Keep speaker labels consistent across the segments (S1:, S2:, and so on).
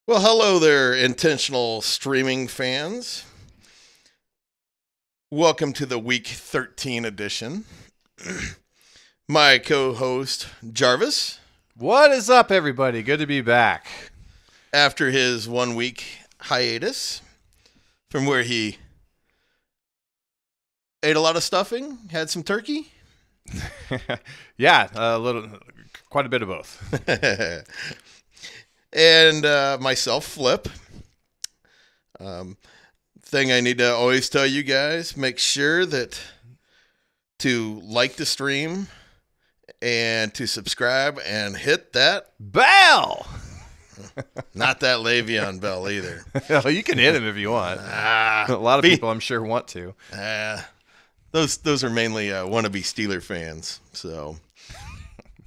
S1: Well, hello there, intentional streaming fans. Welcome to the Week 13 edition. My co host, Jarvis,
S2: What is up, everybody? Good to be back.
S1: after his 1 week hiatus from where he ate a lot of stuffing, had some turkey.
S2: Yeah, quite a bit of both.
S1: And myself, Flip. Thing I need to always tell you guys, make sure that to like the stream and to subscribe and hit that,
S2: Bell!
S1: not that Le'Veon bell either.
S2: You can hit him if you want. A lot of people, I'm sure, want to.
S1: Those are mainly wannabe Steeler fans. So,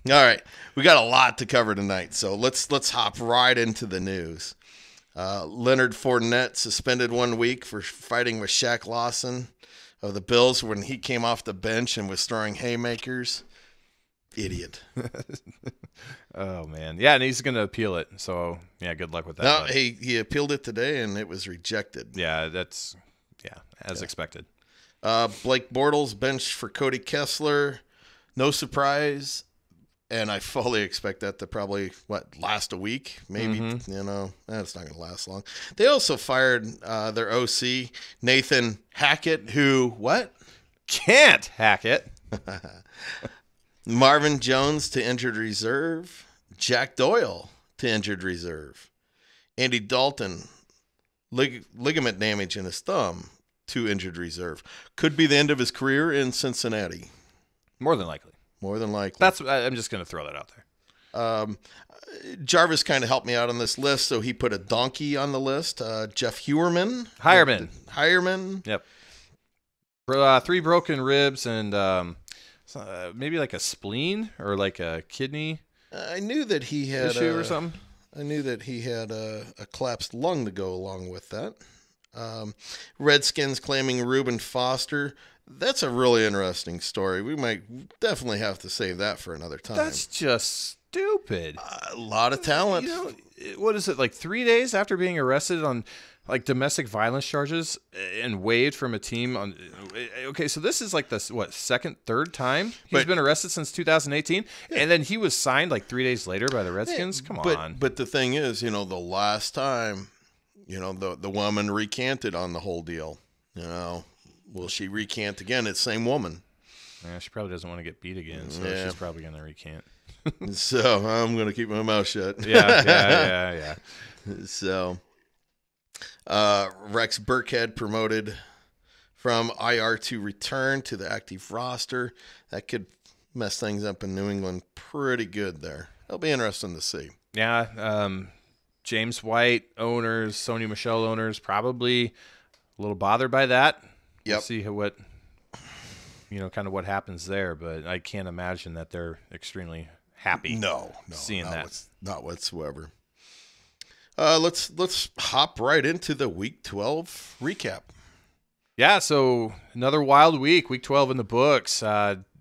S1: all right, we got a lot to cover tonight. So let's hop right into the news. Leonard Fournette suspended 1 week for fighting with Shaq Lawson of the Bills when he came off the bench and was throwing haymakers. Idiot.
S2: Oh, man. Yeah, and he's going to appeal it. So, yeah, good luck with that.
S1: No, he appealed it today and it was rejected.
S2: Yeah, as expected.
S1: Blake Bortles benched for Cody Kessler. No surprise. And I fully expect that to probably, last a week? Maybe, that's not going to last long. They also fired their OC, Nathan Hackett, who, what?
S2: Can't hack it.
S1: Marvin Jones to injured reserve. Jack Doyle to injured reserve. Andy Dalton, ligament damage in his thumb to injured reserve. Could be the end of his career in Cincinnati.
S2: More than likely.
S1: More than likely.
S2: I'm just going to throw that out there.
S1: Jarvis kind of helped me out on this list, so he put a donkey on the list. Jeff Heuerman.
S2: Hireman. Yep. 3 broken ribs and maybe like a spleen or like a kidney
S1: I knew that he had
S2: issue or something.
S1: I knew that he had a collapsed lung to go along with that. Redskins claiming Reuben Foster. That's a really interesting story. We might definitely have to save that for another time.
S2: That's just stupid.
S1: A lot of talent.
S2: What is it, like 3 days after being arrested on like domestic violence charges and waived from a team on? Okay, so this is like the third time he's been arrested since 2018, and then he was signed like 3 days later by the Redskins. Come on.
S1: But the thing is, the last time, the woman recanted on the whole deal. Will she recant again? It's the same woman.
S2: Yeah, she probably doesn't want to get beat again, so she's probably going to recant.
S1: So I'm going to keep my mouth shut.
S2: Yeah.
S1: So Rex Burkhead promoted from IR to return to the active roster. That could mess things up in New England pretty good there. It'll be interesting to see.
S2: Yeah, James White owners, Sony Michel owners, probably a little bothered by that.
S1: Yep.
S2: We'll see what kind of what happens there, but I can't imagine that they're extremely happy.
S1: No,
S2: seeing that.
S1: Not whatsoever. Let's hop right into the Week 12 recap.
S2: Yeah, so another wild week. Week 12 in the books.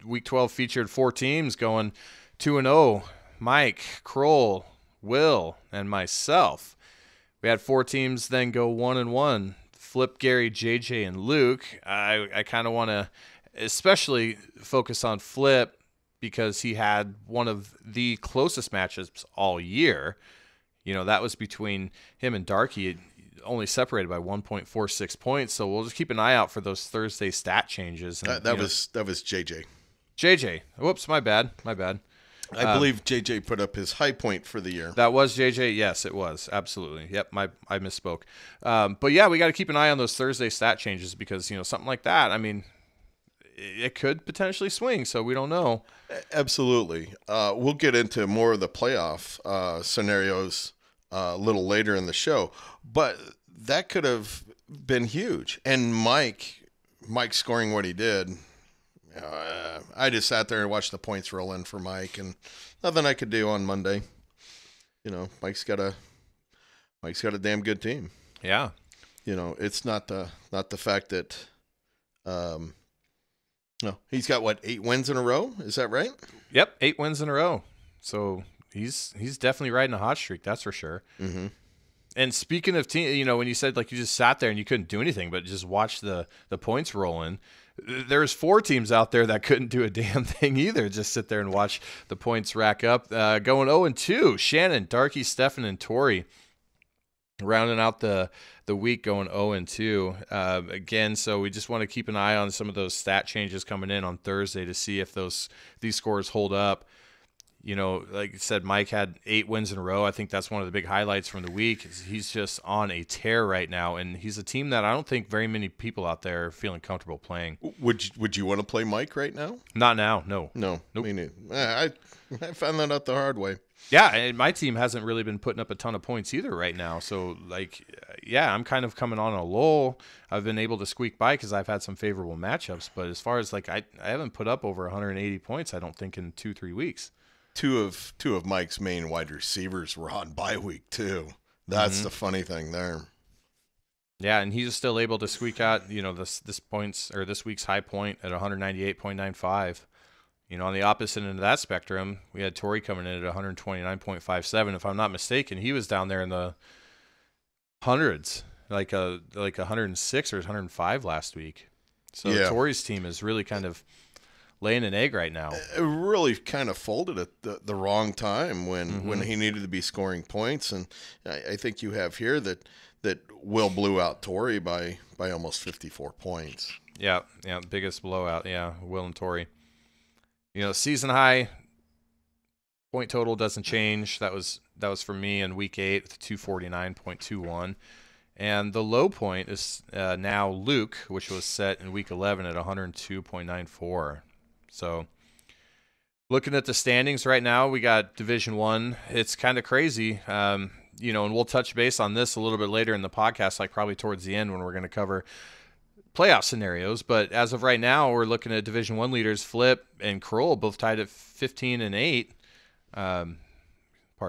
S2: Week 12 featured 4 teams going 2-0. Mike, Kroll, Will, and myself. We had 4 teams then go 1-1. Flip, Gary, JJ, and Luke. I kind of want to especially focus on Flip because he had one of the closest matchups all year. That was between him and Darky, only separated by 1.46 points. So we'll just keep an eye out for those Thursday stat changes. And,
S1: that was JJ.
S2: JJ. Whoops, my bad.
S1: I believe JJ put up his high point for the year.
S2: That was JJ. Yes, it was. Absolutely. Yep, I misspoke. But yeah, we got to keep an eye on those Thursday stat changes because, something like that, I mean, it could potentially swing, so we don't know.
S1: Absolutely. We'll get into more of the playoff scenarios a little later in the show, but that could have been huge. And Mike scoring what he did, I just sat there and watched the points roll in for Mike, and nothing I could do on Monday. Mike's got a damn good team.
S2: Yeah.
S1: It's not the fact that no, he's got 8 wins in a row. Is that right?
S2: Yep, 8 wins in a row. So he's definitely riding a hot streak. That's for sure.
S1: Mm-hmm.
S2: And speaking of team, when you said like you just sat there and you couldn't do anything but just watch the points roll in, there's 4 teams out there that couldn't do a damn thing either. Just sit there and watch the points rack up. Going 0-2, Shannon, Darky, Stefan, and Tori rounding out the week going 0-2. Again, so we just want to keep an eye on some of those stat changes coming in on Thursday to see if these scores hold up. Like I said, Mike had 8 wins in a row. I think that's one of the big highlights from the week. He's just on a tear right now, and he's a team that I don't think very many people out there are feeling comfortable playing.
S1: Would you want to play Mike right now?
S2: Not now, no.
S1: No,
S2: nope.
S1: Me neither. I found that out the hard way.
S2: Yeah, and my team hasn't really been putting up a ton of points either right now. So, I'm kind of coming on a lull. I've been able to squeak by because I've had some favorable matchups. But as far as, I haven't put up over 180 points, I don't think, in 2-3 weeks. Two
S1: of Mike's main wide receivers were on bye week too. That's the funny thing there.
S2: Yeah, and he's still able to squeak out, this week's high point at 198.95. On the opposite end of that spectrum, we had Tori coming in at 129.57. If I'm not mistaken, he was down there in the hundreds, like 106 or 105 last week. So yeah. Tori's team is really kind of laying an egg right now.
S1: It really kind of folded at the wrong time when he needed to be scoring points, and I think you have here that Will blew out Tori by almost 54 points.
S2: Yeah, biggest blowout. Yeah, Will and Tori. Season high point total doesn't change. That was for me in week 8 with 249.21. And the low point is now Luke, which was set in week 11 at 102.94. So looking at the standings right now, we got Division 1. It's kind of crazy, and we'll touch base on this a little bit later in the podcast, like probably towards the end when we're going to cover playoff scenarios. But as of right now, we're looking at Division 1 leaders Flip and Kroll both tied at 15 and 8. Pardon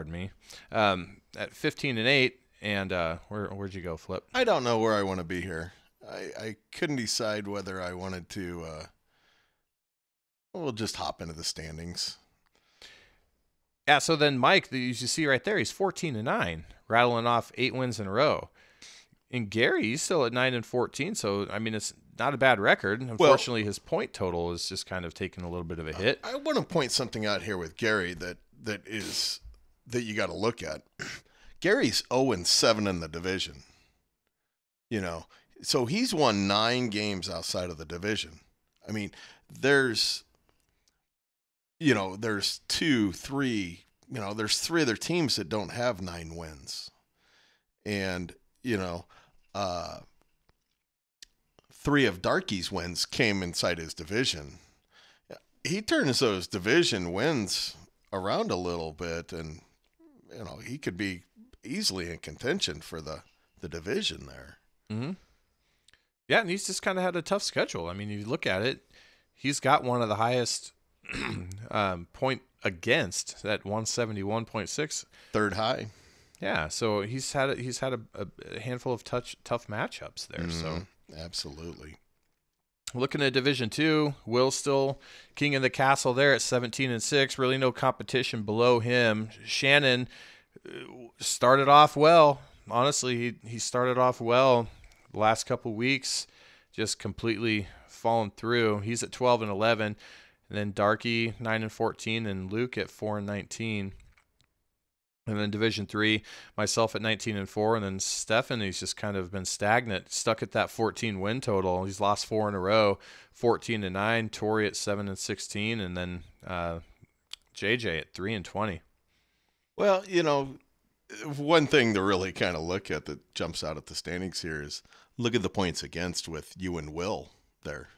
S2: me. At 15 and 8. And where'd you go, Flip?
S1: I don't know where I want to be here. I couldn't decide whether I wanted to. We'll just hop into the standings.
S2: Yeah. So then Mike, as you see right there, he's 14 and 9, rattling off 8 wins in a row. And Gary, he's still at 9 and 14. So I mean, it's not a bad record. Unfortunately, his point total is just kind of taking a little bit of a hit.
S1: I want to point something out here with Gary that you got to look at. Gary's 0-7 in the division. So he's won 9 games outside of the division. I mean, there's 2, 3, there's 3 other teams that don't have 9 wins. And, 3 of Darky's wins came inside his division. He turns those division wins around a little bit, and, he could be easily in contention for the division there.
S2: Mm-hmm. Yeah, and he's just kind of had a tough schedule. I mean, you look at it, he's got one of the highest point against at 171.6.
S1: Third high.
S2: Yeah, so he's had a handful of tough matchups there. So
S1: absolutely.
S2: Looking at Division 2, Will's still king of the castle there at 17 and 6. Really no competition below him. Shannon started off well. Honestly, he started off well. The last couple weeks, just completely fallen through. He's at 12 and 11, and then Darky 9 and 14, and Luke at 4 and 19. And then Division 3, myself at 19 and 4, and then Stefan, he's just kind of been stagnant, stuck at that 14 win total. He's lost 4 in a row, 14 and 9. Tori at 7 and 16, and then JJ at 3 and 20.
S1: Well, one thing to really kind of look at that jumps out at the standings here is look at the points against with you and Will there.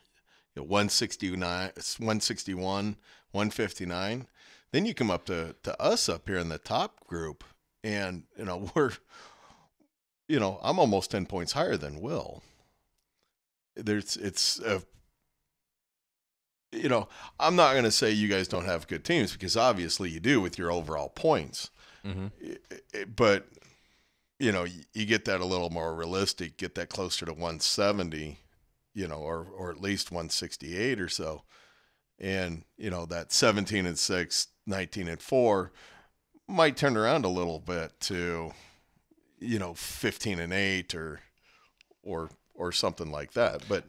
S1: 169, 161, 159. Then you come up to us up here in the top group, and we're, I'm almost 10 points higher than Will. I'm not going to say you guys don't have good teams, because obviously you do with your overall points. Mm-hmm. But you get that a little more realistic, get that closer to 170, or at least 168 or so. And, that 17 and 6, 19 and 4 might turn around a little bit to, 15-8 or something like that. But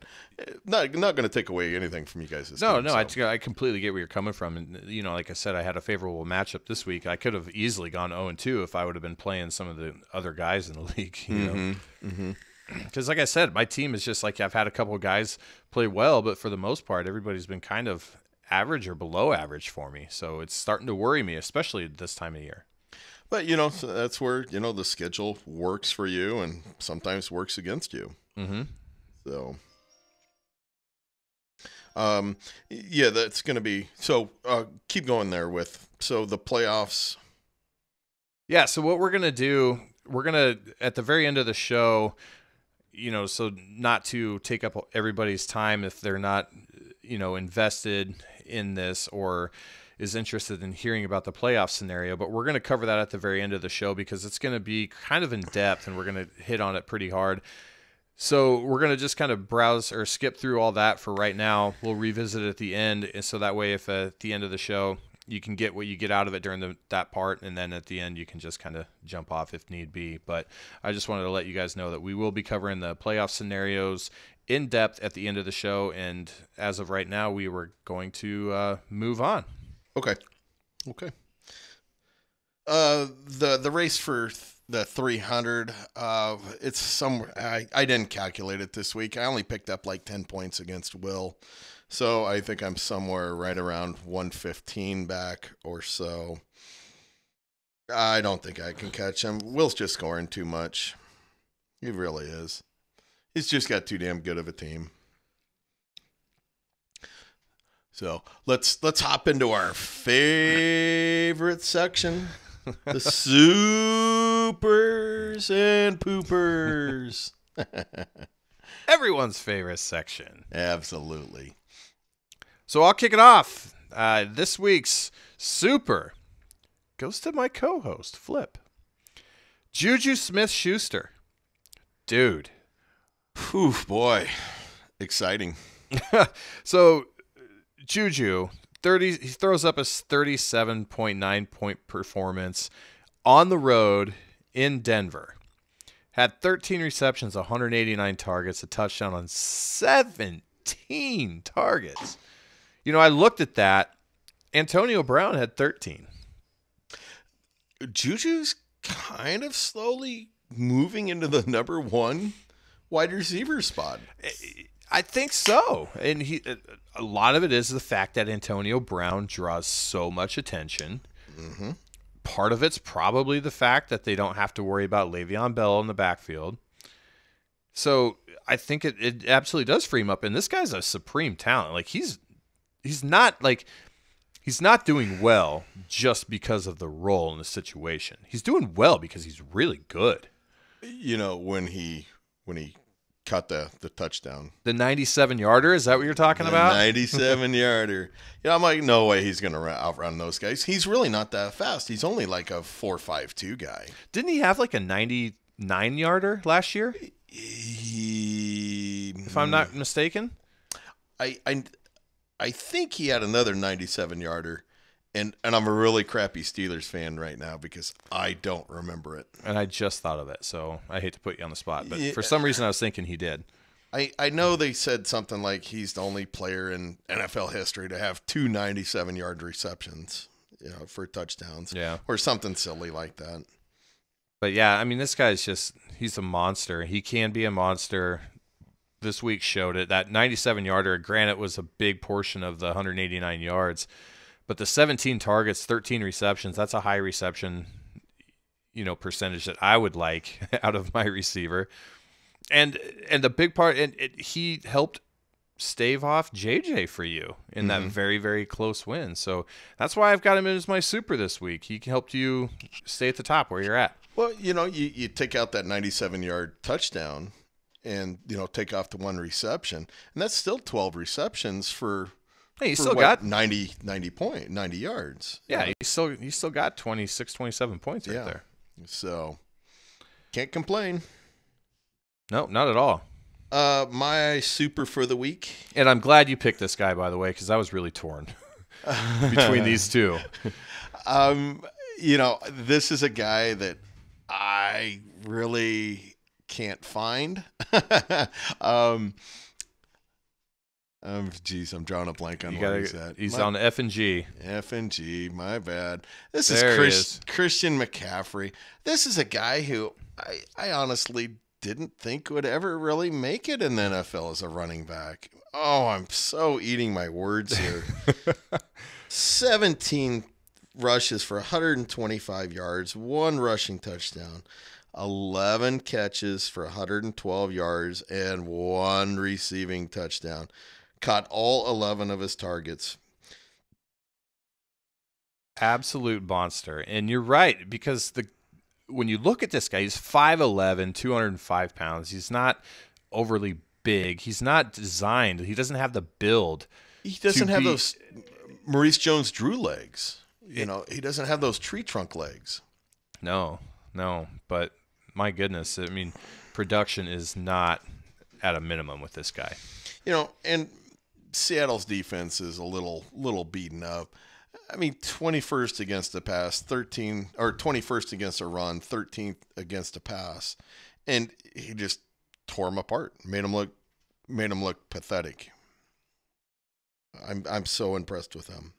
S1: not going to take away anything from you guys.
S2: No, I completely get where you're coming from. And, like I said, I had a favorable matchup this week. I could have easily gone 0-2 if I would have been playing some of the other guys in the league, Because like I said, my team is just like I've had a couple of guys play well, but for the most part, everybody's been kind of average or below average for me. So it's starting to worry me, especially this time of year.
S1: But, so that's where, the schedule works for you and sometimes works against you.
S2: Mm-hmm.
S1: So, that's going to be – so keep going there so the playoffs.
S2: Yeah, so what we're going to do, we're going to – at the very end of the show, so not to take up everybody's time if they're not, invested in this or – is interested in hearing about the playoff scenario, but we're going to cover that at the very end of the show because it's going to be kind of in depth and we're going to hit on it pretty hard. So we're going to just kind of browse or skip through all that for right now. We'll revisit it at the end. And so that way, if at the end of the show, you can get what you get out of it during that part. And then at the end, you can just kind of jump off if need be. But I just wanted to let you guys know that we will be covering the playoff scenarios in depth at the end of the show. And as of right now, we were going to move on.
S1: Okay. The race for the 300, it's somewhere. I didn't calculate it this week. I only picked up like 10 points against Will, so I think I'm somewhere right around 115 back or so. I don't think I can catch him. Will's just scoring too much. He really is. He's just got too damn good of a team. So let's hop into our favorite section, the supers and poopers.
S2: Everyone's favorite section.
S1: Absolutely.
S2: So I'll kick it off. This week's super goes to my co-host, Flip. Juju Smith-Schuster. Dude.
S1: Whew, boy. Exciting.
S2: So Juju, he throws up a 37.9 point performance on the road in Denver. Had 13 receptions, 189 targets, a touchdown on 17 targets. I looked at that. Antonio Brown had 13.
S1: Juju's kind of slowly moving into the number one wide receiver spot.
S2: I think so. And a lot of it is the fact that Antonio Brown draws so much attention.
S1: Mm-hmm.
S2: Part of it's probably the fact that they don't have to worry about Le'Veon Bell in the backfield. So I think it absolutely does free him up. And this guy's a supreme talent. Like he's not doing well just because of the role in the situation. He's doing well because he's really good.
S1: When he caught the touchdown.
S2: The 97-yarder, is that what you're talking about?
S1: 97-yarder. I'm like, no way he's going to outrun those guys. He's really not that fast. He's only like a 4.52 guy.
S2: Didn't he have like a 99-yarder last year? If I'm not mistaken.
S1: I think he had another 97-yarder. And I'm a really crappy Steelers fan right now because I don't remember it.
S2: And I just thought of it, so I hate to put you on the spot. But for some reason, I was thinking he did.
S1: I know they said something like he's the only player in NFL history to have two 97-yard receptions, for touchdowns.
S2: Yeah.
S1: Or something silly like that.
S2: But, yeah, I mean, this guy's he's a monster. He can be a monster. This week showed it. That 97-yarder, granted, was a big portion of the 189 yards. But the 17 targets, 13 receptions, that's a high reception, percentage that I would like out of my receiver. And the big part, and he helped stave off JJ for you in that very, very close win. So that's why I've got him in as my super this week. He helped you stay at the top where you're at.
S1: Well, you take out that 97-yard touchdown and, take off the one reception. And that's still 12 receptions for –
S2: hey, you still got
S1: 90 yards.
S2: Yeah, you still got 26, 27 points right there.
S1: So can't complain.
S2: No, not at all.
S1: My super for the week.
S2: And I'm glad you picked this guy, by the way, because I was really torn between these two.
S1: This is a guy that I really can't find. Geez, I'm drawing a blank on where he's at.
S2: He's on F and G.
S1: F and G, my bad. This
S2: There
S1: is Christian McCaffrey. This is a guy who I honestly didn't think would ever really make it in the NFL as a running back. Oh, I'm so eating my words here. 17 rushes for 125 yards, 1 rushing touchdown, 11 catches for 112 yards, and 1 receiving touchdown. Caught all 11 of his targets.
S2: Absolute monster. And you're right, because when you look at this guy, he's 5'11", 205 pounds. He's not overly big. He's not designed. He doesn't have the build.
S1: He doesn't have those Maurice Jones-Drew legs. You know, he doesn't have those tree trunk legs.
S2: No. But my goodness, I mean, production is not at a minimum with this guy.
S1: You know, and Seattle's defense is a little beaten up. I mean, 21st against the pass, 21st against a run, 13th against a pass, and he just tore him apart, made him look pathetic. I'm so impressed with him.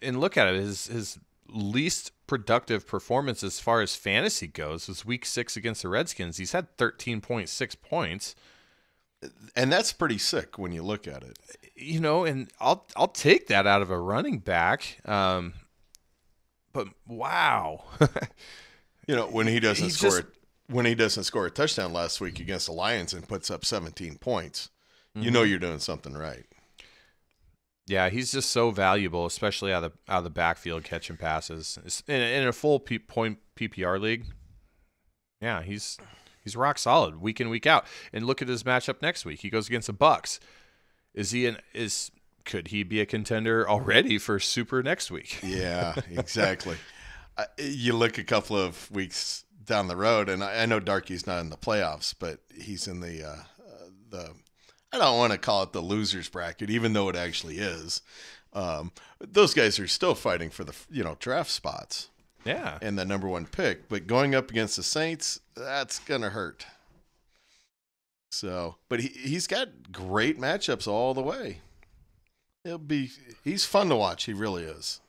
S2: And look at it, his least productive performance as far as fantasy goes was Week 6 against the Redskins. He's had 13.6 points.
S1: And that's pretty sick when you look at it.
S2: You know, and I'll take that out of a running back. But wow.
S1: You know, when he doesn't score a touchdown last week against the Lions and puts up 17 points, you know you're doing something right.
S2: Yeah, he's just so valuable, especially out of the backfield catching passes in a full point PPR league. Yeah, he's rock solid week in, week out. And look at his matchup next week. He goes against the Bucks. Could he be a contender already for Super next week?
S1: Yeah, exactly. You look a couple of weeks down the road, and I know Darky's not in the playoffs, but he's in the I don't want to call it the losers bracket, even though it actually is. Those guys are still fighting for the draft spots.
S2: Yeah.
S1: And the number 1 pick. But going up against the Saints, that's going to hurt. So, but he's got great matchups all the way. He's fun to watch. He really is.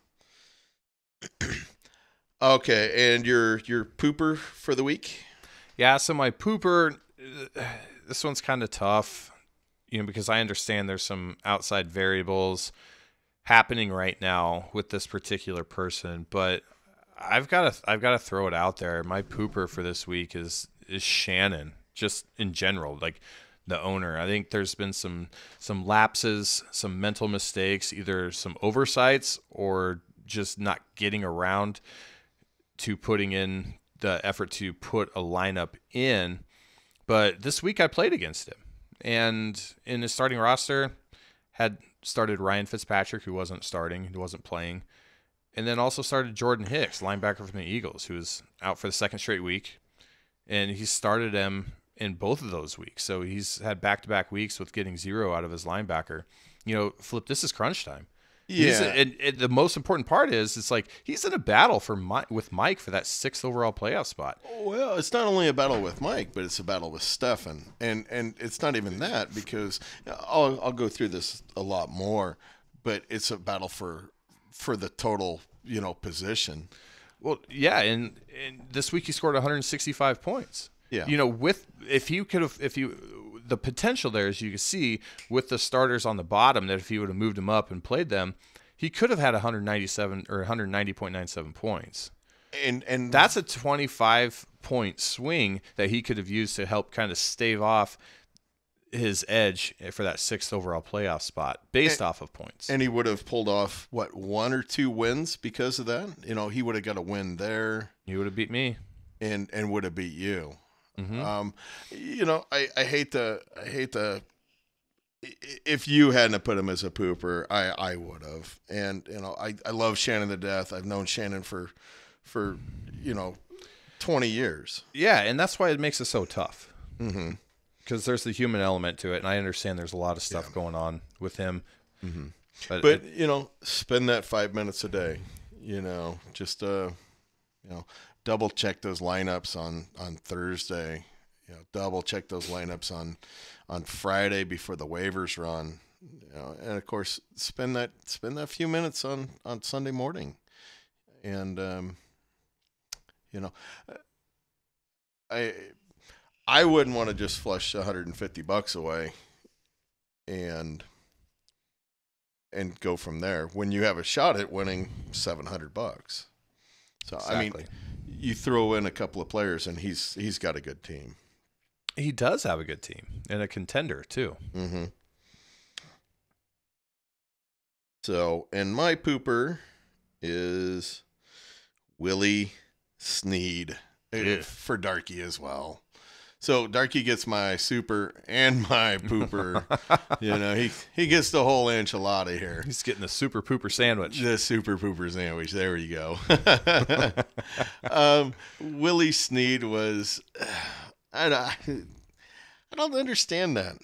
S1: Okay, and your pooper for the week?
S2: Yeah, so my pooper, this one's kind of tough, because I understand there's some outside variables happening right now with this particular person, but I've got to throw it out there. My pooper for this week is Shannon, just in general, like the owner. I think there's been some lapses, some mental mistakes, either some oversights or just not getting around to putting in the effort to put a lineup in. But this week I played against him, and in his starting roster had started Ryan Fitzpatrick, who wasn't starting, who wasn't playing. And then also started Jordan Hicks, linebacker from the Eagles, who was out for the 2nd straight week. And he started him in both of those weeks. So he's had back-to-back weeks with getting 0 out of his linebacker. Flip, this is crunch time.
S1: Yeah.
S2: And the most important part is it's like he's in a battle with Mike for that 6th overall playoff spot.
S1: Well, it's not only a battle with Mike, but it's a battle with Stefan. And it's not even that, because I'll go through this a lot more, but it's a battle for the total, position.
S2: Well, yeah, and this week he scored 165 points.
S1: Yeah.
S2: The potential there, as you can see, with the starters on the bottom, that if he would have moved them up and played them, he could have had 197 or 190.97 points.
S1: And
S2: that's a 25-point swing that he could have used to help kind of stave off his edge for that 6th overall playoff spot based off of points.
S1: And he would have pulled off, 1 or 2 wins because of that? He would have got a win there.
S2: He would have beat me.
S1: And would have beat you.
S2: Mm-hmm.
S1: I hate to, if you hadn't put him as a pooper, I would have. And, I love Shannon to death. I've known Shannon for 20 years.
S2: Yeah, and that's why it makes it so tough.
S1: Mm-hmm.
S2: Because there's the human element to it, and I understand there's a lot of stuff going on with him.
S1: Mm-hmm. But spend that 5 minutes a day, just double check those lineups on Thursday. Double check those lineups on Friday before the waivers run. And of course, spend that few minutes on Sunday morning. And I wouldn't want to just flush $150 away and go from there when you have a shot at winning $700. So exactly. I mean, you throw in a couple of players and he's got a good team.
S2: He does have a good team and a contender too.
S1: Mm-hmm. So, and my pooper is Willie Snead for Darky as well. So Darky gets my super and my pooper. He gets the whole enchilada here.
S2: He's getting the super pooper sandwich.
S1: The super pooper sandwich. There we go. Willie Snead was. I don't understand that.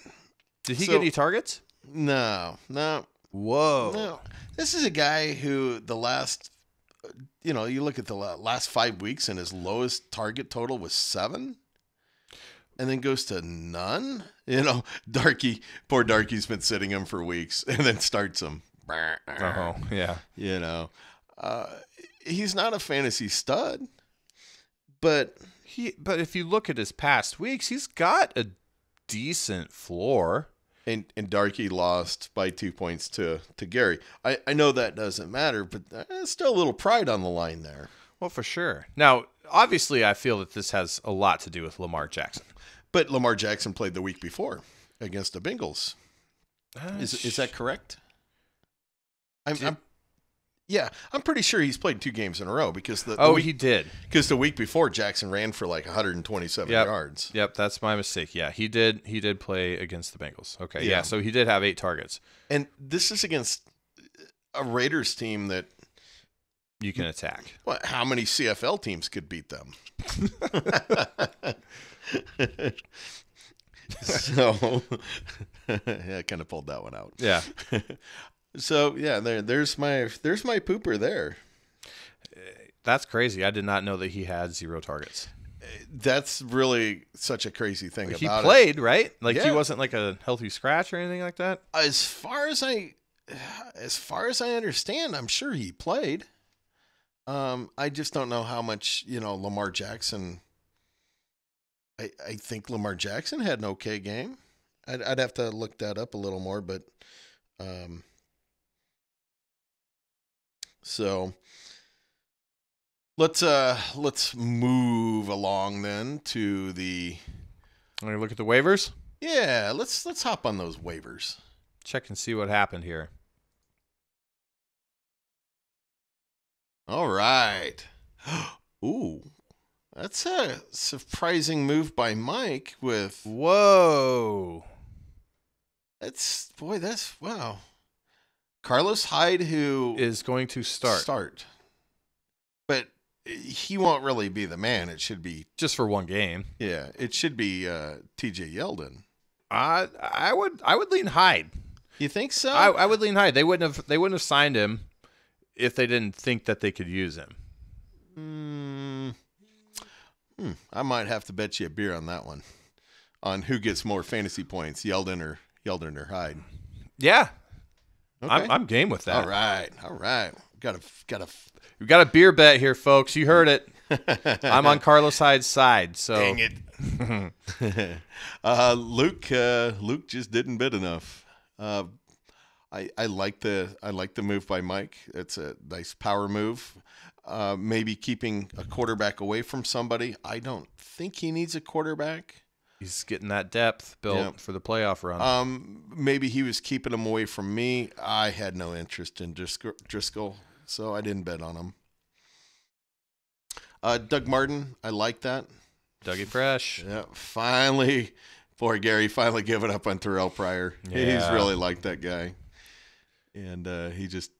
S2: Did he get any targets?
S1: No.
S2: Whoa.
S1: No. This is a guy who the last. You look at the last 5 weeks and his lowest target total was 7. And then goes to none. Darky, poor Darky's been sitting him for weeks and then starts him.
S2: Oh, yeah.
S1: He's not a fantasy stud, but
S2: if you look at his past weeks, he's got a decent floor.
S1: And Darky lost by 2 points to Gary. I know that doesn't matter, but there's still a little pride on the line there.
S2: Well, for sure. Now, obviously, I feel that this has a lot to do with Lamar Jackson.
S1: But Lamar Jackson played the week before against the Bengals. Is that correct? I'm pretty sure he's played 2 games in a row because
S2: he did.
S1: Because the week before Jackson ran for like 127 yards.
S2: Yep, that's my mistake. Yeah, he did play against the Bengals. Okay, yeah, so he did have 8 targets.
S1: And this is against a Raiders team that
S2: you can attack.
S1: What? How many CFL teams could beat them? So, I kind of pulled that one out.
S2: Yeah.
S1: So there's my pooper there.
S2: That's crazy. I did not know that he had 0 targets.
S1: That's really such a crazy thing about it.
S2: He played, right? He wasn't like a healthy scratch or anything like that?
S1: As far as I understand, I'm sure he played. I just don't know how much, Lamar Jackson. I think Lamar Jackson had an okay game. I'd have to look that up a little more, but so let's move along then to the.
S2: Want to look at the waivers?
S1: Yeah, let's hop on those waivers.
S2: Check and see what happened here.
S1: All right. Ooh. That's a surprising move by Mike with.
S2: Whoa.
S1: That's wow. Carlos Hyde, who
S2: is going to start.
S1: But he won't really be the man. It should be
S2: just for one game.
S1: Yeah, it should be TJ Yeldon.
S2: I would lean Hyde.
S1: You think so?
S2: I would lean Hyde. They wouldn't have signed him if they didn't think that they could use him.
S1: I might have to bet you a beer on that one. On who gets more fantasy points, Yeldon or Hyde.
S2: Yeah.
S1: Okay.
S2: I'm game with that.
S1: All right.
S2: We've got a beer bet here, folks. You heard it. I'm on Carlos Hyde's side. So
S1: dang it. Luke just didn't bid enough. I like the move by Mike. It's a nice power move. Maybe keeping a quarterback away from somebody. I don't think he needs a quarterback.
S2: He's getting that depth built for the playoff run.
S1: Maybe he was keeping him away from me. I had no interest in Driscoll, so I didn't bet on him. Doug Martin, I like that.
S2: Dougie Fresh.
S1: Yeah, finally. Poor Gary finally giving up on Terrell Pryor. Yeah. He's really like that guy. And he just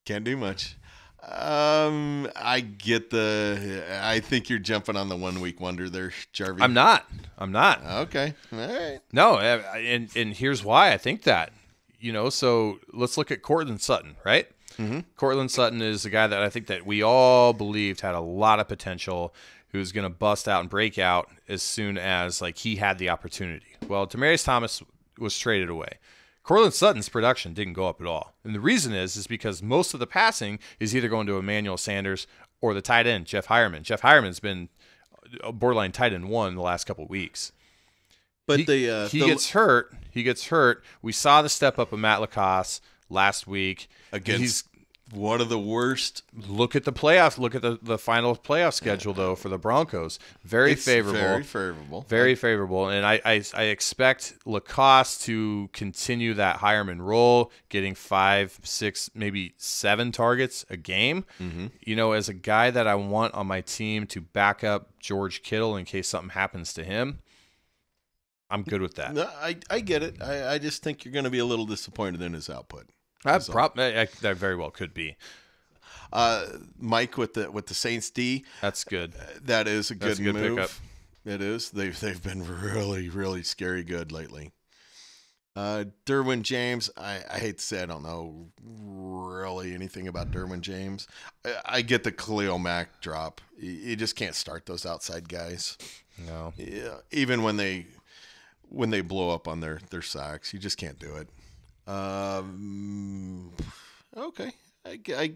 S1: can't do much. I think you're jumping on the 1 week wonder there, Jarvie.
S2: I'm not.
S1: Okay. All right.
S2: No, and here's why I think that. So let's look at Cortland Sutton, right? Cortland Sutton is a guy that I think that we all believed had a lot of potential, who's going to bust out and break out as soon as like he had the opportunity. Well, Demaryius Thomas was traded away. Cortland Sutton's production didn't go up at all. And the reason is because most of the passing is either going to Emmanuel Sanders or the tight end, Jeff Hireman. Jeff Hireman's been a borderline tight end one the last couple of weeks.
S1: But
S2: he gets hurt. He gets hurt. We saw the step up of Matt Lacoste last week.
S1: Against one of the worst.
S2: Look at the playoffs. Look at the final playoff schedule, though, for the Broncos. Very favorable.
S1: Very favorable.
S2: Very favorable. And I expect Lacoste to continue that Hireman role, getting 5, 6, maybe 7 targets a game. You know, as a guy that I want on my team to back up George Kittle in case something happens to him, I'm good with that.
S1: No, I get it. I just think you're going to be a little disappointed in his output.
S2: That very well could be.
S1: Mike with the Saints D.
S2: That's good.
S1: That is a good move.
S2: Pickup.
S1: It is. They've been really, really scary good lately. Derwin James. I hate to say I don't know really anything about Derwin James. I get the Khalil Mack drop. You just can't start those outside guys.
S2: No.
S1: Yeah, even when they blow up on their sacks, you just can't do it. Okay, I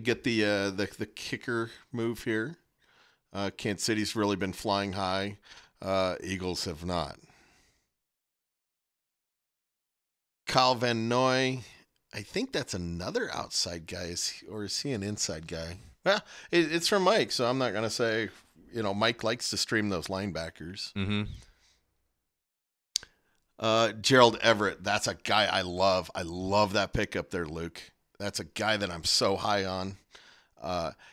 S1: get the kicker move here. Kansas City's really been flying high. Eagles have not. Kyle Van Noy, I think that's another outside guy, or is he an inside guy? Well, it's from Mike, so I'm not gonna say. You know, Mike likes to stream those linebackers. Gerald Everett, that's a guy I love. I love that pickup there, Luke. That's a guy that I'm so high on.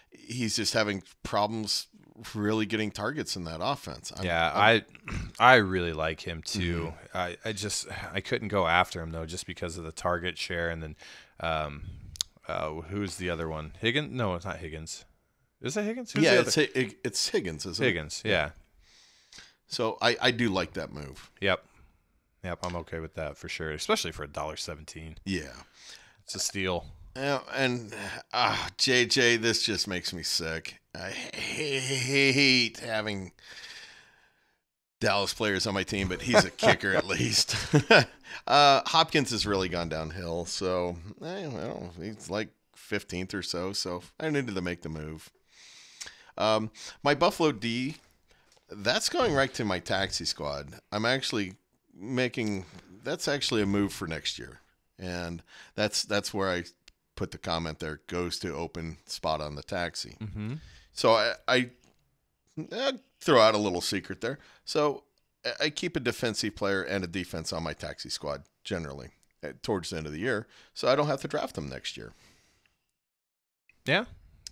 S1: He's just having problems really getting targets in that offense.
S2: I really like him too. I couldn't go after him though, just because of the target share. And then who's the other one? Higgins? No, it's not Higgins. Is it Higgins? Who's
S1: it's Higgins, isn't it?
S2: Higgins, yeah.
S1: So I do like that move.
S2: Yep, I'm okay with that for sure, especially for $1.17.
S1: Yeah.
S2: It's a steal.
S1: Yeah, and JJ, this just makes me sick. I hate having Dallas players on my team, but he's a kicker at least. Hopkins has really gone downhill, so I don't know, he's like 15th or so I needed to make the move. My Buffalo D, that's going right to my taxi squad. I'm actually that's actually a move for next year. And that's where I put the comment there, goes to open spot on the taxi. So I throw out a little secret there. So I keep a defensive player and a defense on my taxi squad generally towards the end of the year, so I don't have to draft them next year.
S2: Yeah.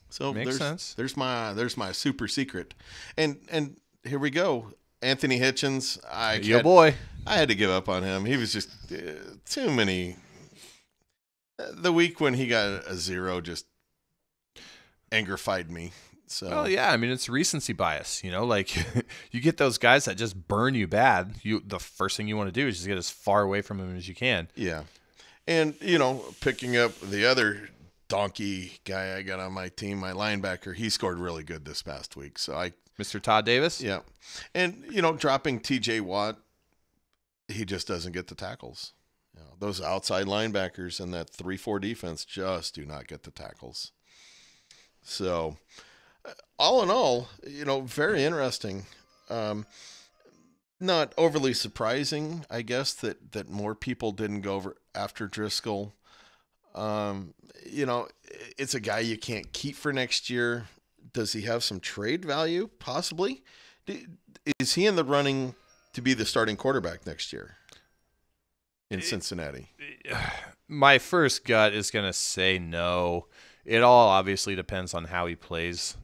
S1: So
S2: makes sense.
S1: There's my super secret. And here we go. Anthony Hitchens, I had to give up on him. He was just too many. The week when he got a 0 just angerfied me. So
S2: well, yeah, I mean it's recency bias, you know, like you get those guys that just burn you bad. The first thing you want to do is just get as far away from him as you can.
S1: Yeah. And picking up the other donkey guy I got on my team, my linebacker, he scored really good this past week. So
S2: Mr. Todd Davis?
S1: Yeah. And, dropping TJ Watt, he just doesn't get the tackles. Those outside linebackers in that 3-4 defense just do not get the tackles. So, all in all, very interesting. Not overly surprising, I guess, that more people didn't go over after Driscoll. It's a guy you can't keep for next year. Does he have some trade value? Possibly. Is he in the running to be the starting quarterback next year in Cincinnati?
S2: My first gut is going to say no. It all obviously depends on how he plays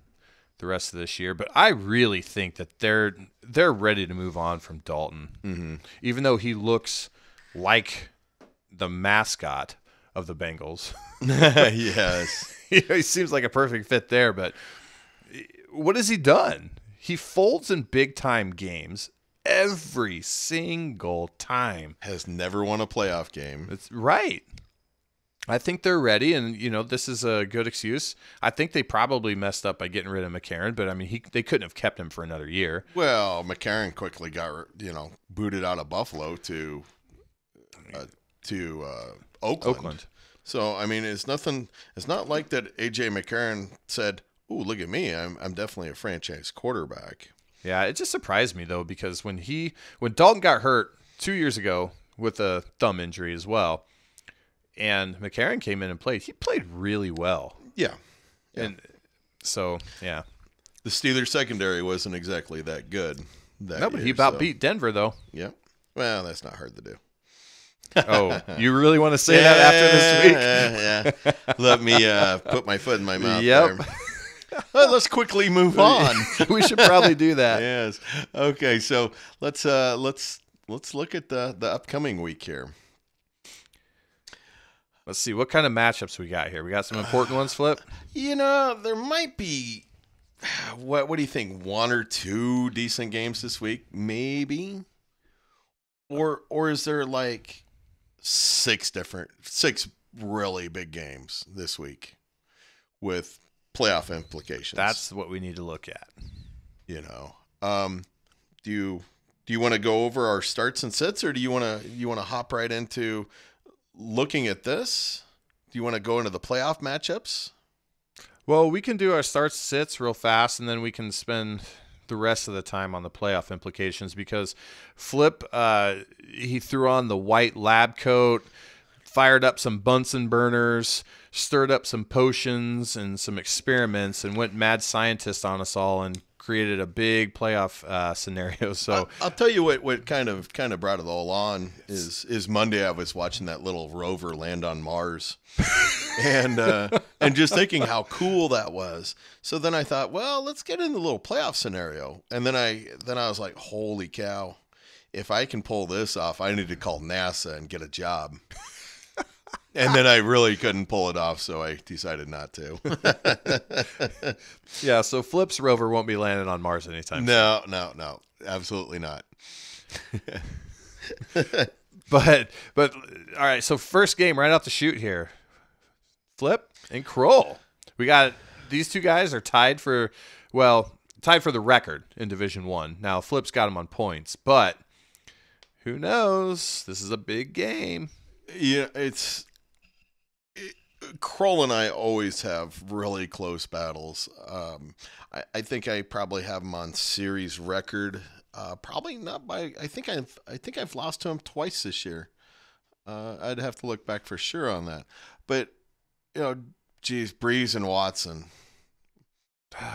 S2: the rest of this year, but I really think that they're ready to move on from Dalton. Even though he looks like the mascot of the Bengals.
S1: Yes.
S2: He seems like a perfect fit there, but what has he done? He folds in big-time games every single time.
S1: Has never won a playoff game.
S2: That's right. I think they're ready, and this is a good excuse. I think they probably messed up by getting rid of McCarron, but I mean, they couldn't have kept him for another year.
S1: Well, McCarron quickly got booted out of Buffalo to Oakland. So I mean, it's nothing. It's not like that. AJ McCarron said, "Ooh, look at me! I'm definitely a franchise quarterback."
S2: Yeah, it just surprised me though, because when Dalton got hurt 2 years ago with a thumb injury as well, and McCarron came in and played, he played really well.
S1: Yeah.
S2: And so yeah,
S1: the Steelers secondary wasn't exactly that good.
S2: No, but he beat Denver though.
S1: Yeah. Well, that's not hard to do.
S2: Oh, you really want to say that after this week?
S1: Yeah. Let me put my foot in my mouth.
S2: Yep.
S1: There. Well, let's quickly move on.
S2: We should probably do that.
S1: Yes. Okay. So let's look at the upcoming week here.
S2: Let's see what kind of matchups we got here. We got some important ones, Flip.
S1: There might be. What do you think? 1 or 2 decent games this week, maybe, or is there like 6 really big games this week with playoff implications?
S2: That's what we need to look at.
S1: Do you want to go over our starts and sits, or do you want to hop right into looking at this? Do you want to go into the playoff matchups?
S2: Well, we can do our starts sits real fast, and then we can spend the rest of the time on the playoff implications, because Flip, he threw on the white lab coat, fired up some Bunsen burners, stirred up some potions and some experiments, and went mad scientist on us all and created a big playoff scenario. So
S1: I'll tell you what kind of brought it all on is Monday I was watching that little rover land on Mars. and just thinking how cool that was. So then I thought, well, let's get in the little playoff scenario. And then I was like, holy cow, if I can pull this off, I need to call NASA and get a job. And then I really couldn't pull it off, so I decided not to.
S2: Yeah, so Flip's rover won't be landing on Mars anytime
S1: soon. No, absolutely not.
S2: But all right, so first game right off the shoot here. Flip and Kroll. We got these two guys are tied for the record in Division 1. Now Flip's got them on points, but who knows? This is a big game.
S1: Yeah, Kroll and I always have really close battles. I think I probably have him on series record. Probably not by. I think I've lost to him twice this year. I'd have to look back for sure on that. But Breeze and Watson.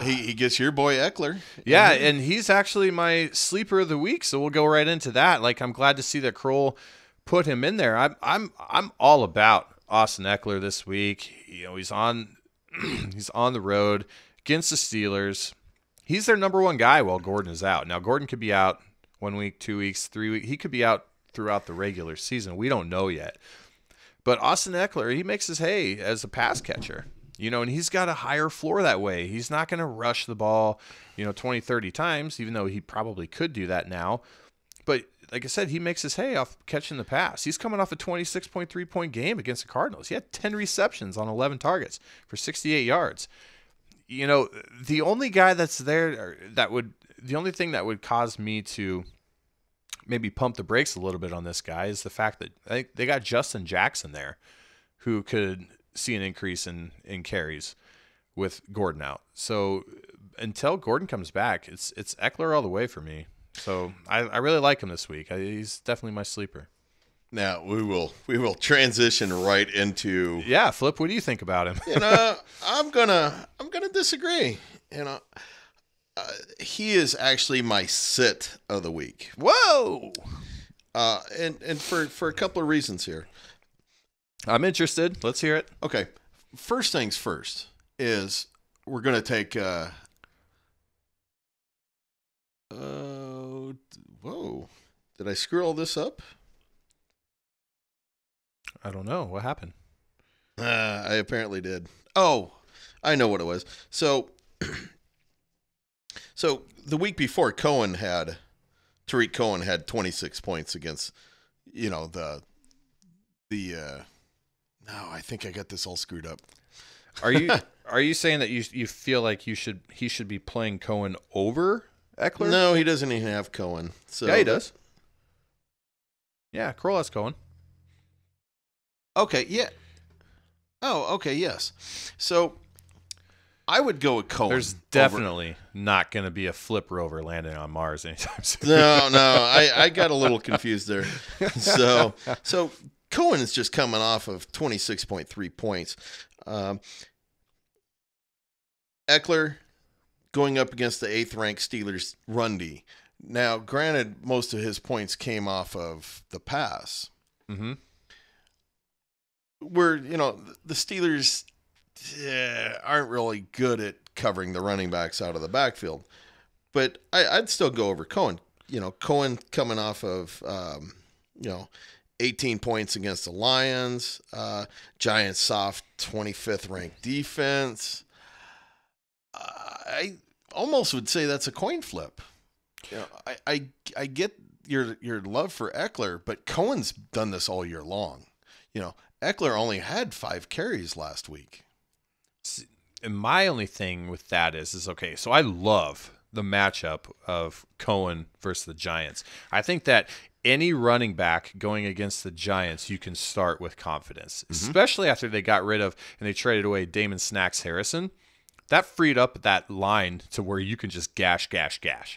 S1: He gets your boy Eckler.
S2: Yeah, and he's actually my sleeper of the week. So we'll go right into that. Like, I'm glad to see that Kroll put him in there. I'm all about Austin Eckler this week. He's on the road against the Steelers. He's their number one guy while Gordon is out. Now Gordon could be out 1 week, 2 weeks, 3 weeks. He could be out throughout the regular season. We don't know yet. But Austin Eckler, he makes his hay as a pass catcher. And he's got a higher floor that way. He's not going to rush the ball, 20, 30 times, even though he probably could do that now. But like I said, he makes his hay off catching the pass. He's coming off a 26.3-point game against the Cardinals. He had 10 receptions on 11 targets for 68 yards. The only guy that's there the only thing that would cause me to maybe pump the brakes a little bit on this guy is the fact that I think they got Justin Jackson there, who could see an increase in carries with Gordon out. So until Gordon comes back, it's Eckler all the way for me. So I really like him this week. He's definitely my sleeper.
S1: Now we will transition right into
S2: Flip. What do you think about him?
S1: I'm gonna disagree. He is actually my sit of the week.
S2: Whoa!
S1: And for a couple of reasons here.
S2: I'm interested. Let's hear it.
S1: Okay. First things first is we're gonna take. Whoa! Did I screw all this up?
S2: I don't know. What happened?
S1: I apparently did. Oh, I know what it was. So the week before, Tariq Cohen had 26 points against, the No, I think I got this all screwed up.
S2: Are you saying that you feel like he should be playing Cohen over Eckler?
S1: No, he doesn't even have Cohen. So
S2: Yeah, he does. Yeah, Kroll has Cohen.
S1: Okay, yeah. Oh, okay, yes. So I would go with Cohen.
S2: There's definitely not going to be a flip rover landing on Mars anytime soon.
S1: No, I got a little confused there. So Cohen is just coming off of 26.3 points. Eckler going up against the 8th-ranked Steelers run D. Now, granted, most of his points came off of the pass.
S2: Mm-hmm.
S1: Where, the Steelers aren't really good at covering the running backs out of the backfield. But I'd still go over Cohen. Cohen coming off of, 18 points against the Lions. Giants soft 25th ranked defense. I almost would say that's a coin flip. I get your love for Eckler, but Cohen's done this all year long. Eckler only had 5 carries last week.
S2: And my only thing with that is okay, so I love the matchup of Cohen versus the Giants. I think that any running back going against the Giants, you can start with confidence, especially after they got rid of and they traded away Damon Snacks Harrison. That freed up that line to where you can just gash,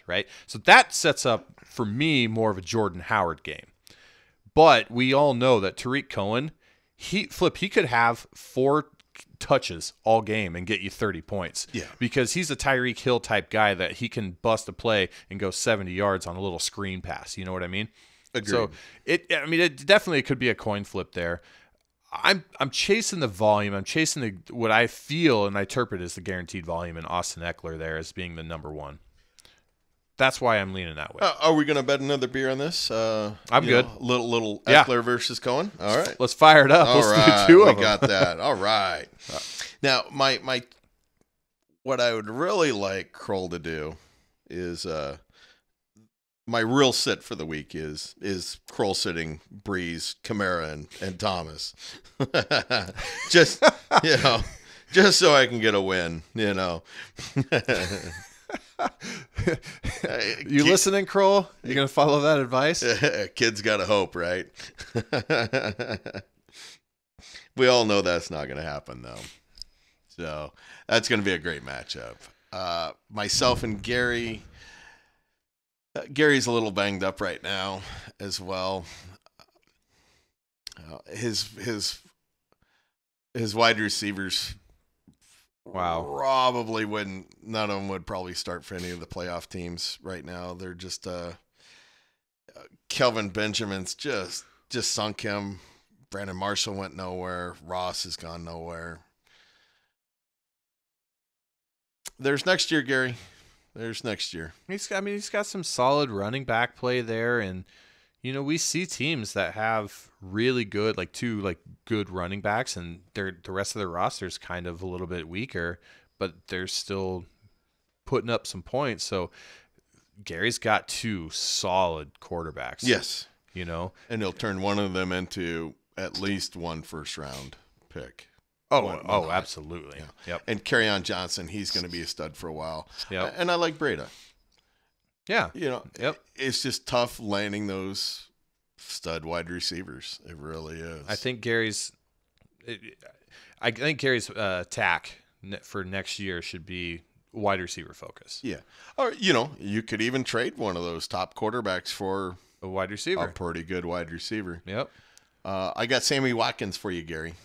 S2: right? So that sets up, for me, more of a Jordan Howard game. But we all know that Tariq Cohen, he could have 4 touches all game and get you 30 points.
S1: Yeah.
S2: Because he's a Tyreek Hill type guy that he can bust a play and go 70 yards on a little screen pass. You know what I mean?
S1: Agreed.
S2: So it definitely could be a coin flip there. I'm chasing the volume. I'm chasing what I feel and I interpret as the guaranteed volume in Austin Eckler there as being the number one. That's why I'm leaning that way.
S1: Are we going to bet another beer on this?
S2: I'm good.
S1: Little Eckler versus Cohen. All right.
S2: Let's fire it up.
S1: All
S2: Let's
S1: right.
S2: do 2 of them.
S1: We got that. All right. Now, my what I would really like Kroll to do is my real sit for the week is Kroll sitting Breeze, Kamara, and Thomas. just so I can get a win.
S2: You listening, Kroll? You gonna follow that advice?
S1: Kids gotta hope, right? We all know that's not gonna happen, though. So that's gonna be a great matchup. Myself and Gary. Gary's a little banged up right now as well. His wide receivers.
S2: Wow.
S1: Probably wouldn't. None of them would probably start for any of the playoff teams right now. They're just Kelvin Benjamin's just sunk him. Brandon Marshall went nowhere. Ross has gone nowhere. There's next year, Gary. There's next year.
S2: He's got some solid running back play there, and we see teams that have really good, 2 good running backs, and the rest of their roster is kind of a little bit weaker, but they're still putting up some points. So Gary's got 2 solid quarterbacks.
S1: Yes,
S2: and
S1: he'll turn one of them into at least 1 first-round pick.
S2: Oh, absolutely.
S1: Yeah.
S2: Yep.
S1: And Kerryon Johnson, he's going to be a stud for a while.
S2: Yep.
S1: And I like Breda.
S2: Yeah.
S1: Yep. It's just tough landing those stud wide receivers. It really is.
S2: I think Gary's tack for next year should be wide receiver focus.
S1: Yeah. Or, you could even trade one of those top quarterbacks for
S2: a wide receiver.
S1: A pretty good wide receiver.
S2: Yep.
S1: I got Sammy Watkins for you, Gary.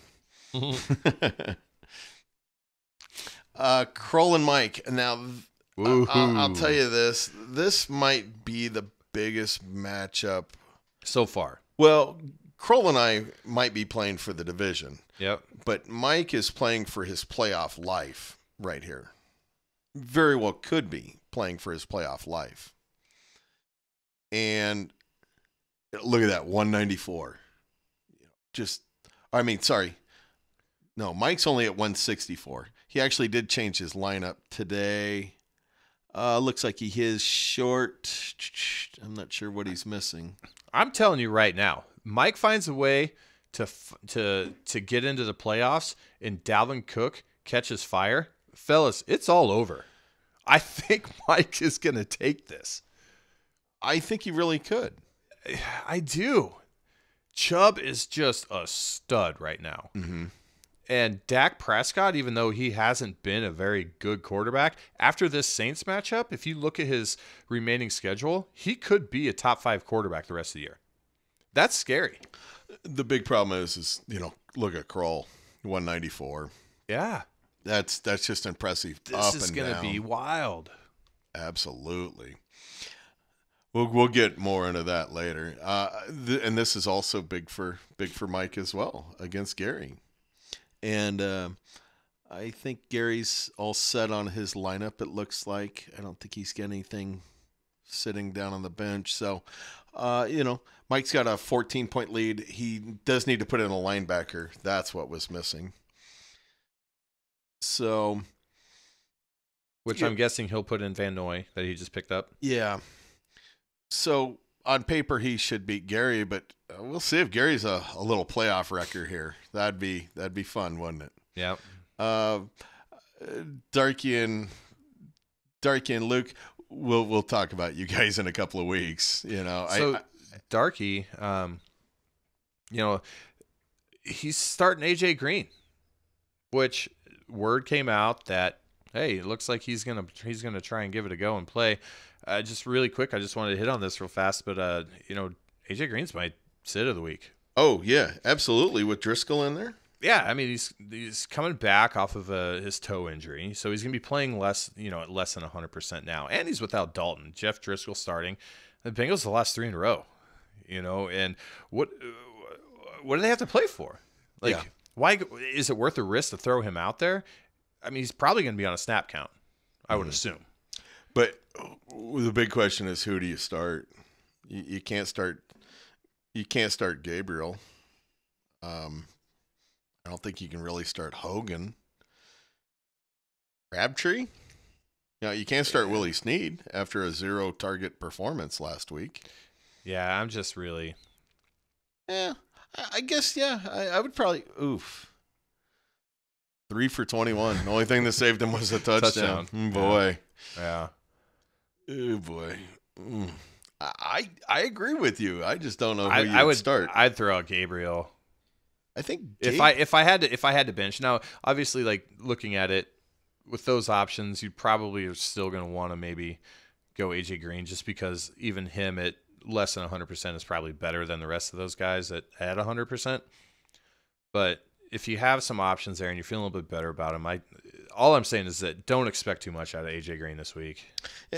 S1: Kroll and Mike. Now, I'll tell you this. This might be the biggest matchup
S2: so far.
S1: Well, Kroll and I might be playing for the division.
S2: Yep.
S1: But Mike is playing for his playoff life right here. Very well could be playing for his playoff life. And look at that, 194. No, Mike's only at 164. He actually did change his lineup today. Looks like he is short. I'm not sure what he's missing.
S2: I'm telling you right now, Mike finds a way to get into the playoffs and Dalvin Cook catches fire, fellas, it's all over. I think Mike is going to take this.
S1: I think he really could.
S2: I do. Chubb is just a stud right now.
S1: Mm-hmm.
S2: And Dak Prescott, even though he hasn't been a very good quarterback, after this Saints matchup, if you look at his remaining schedule, he could be a top 5 quarterback the rest of the year. That's scary.
S1: The big problem is look at Kroll, 194.
S2: Yeah.
S1: That's just impressive.
S2: This is going to be wild.
S1: Absolutely. We'll get more into that later. And this is also big for Mike as well against Gary. And I think Gary's all set on his lineup, it looks like. I don't think he's got anything sitting down on the bench. So, Mike's got a 14-point lead. He does need to put in a linebacker. That's what was missing. So,
S2: which I'm guessing he'll put in Van Noy that he just picked up.
S1: Yeah. So on paper he should beat Gary, but we'll see if Gary's a little playoff wrecker here. That'd be fun, wouldn't it?
S2: Yeah.
S1: Darky and Luke, we'll talk about you guys in a couple of weeks. So
S2: Darky, he's starting AJ Green, which word came out that, hey, it looks like he's gonna try and give it a go and play. Just really quick, I just wanted to hit on this real fast, but AJ Green's my sit of the week.
S1: Oh yeah, absolutely, with Driscoll in there.
S2: Yeah, I mean he's coming back off of his toe injury, so he's gonna be playing less, at less than 100% now, and he's without Dalton. Jeff Driscoll starting. The Bengals the last 3 in a row, and what do they have to play for? Why is it worth the risk to throw him out there? I mean, he's probably going to be on a snap count, I would assume.
S1: But the big question is, who do you start? You can't start Gabriel. I don't think you can really start Hogan. Crabtree? You can't start Willie Snead after a 0-target performance last week.
S2: Yeah, I'm just really.
S1: Yeah, I guess, yeah. I would probably, 3 for 21. The only thing that saved him was a touchdown. Boy.
S2: Yeah.
S1: Oh, boy. I agree with you. I just don't know who you would start.
S2: I'd throw out Gabriel.
S1: I think
S2: if I had to bench. Now, obviously, like looking at it with those options, you probably are still going to want to maybe go AJ Green, just because even him at less than 100% is probably better than the rest of those guys at 100%. But if you have some options there and you're feeling a little bit better about him, all I'm saying is that don't expect too much out of AJ Green this week.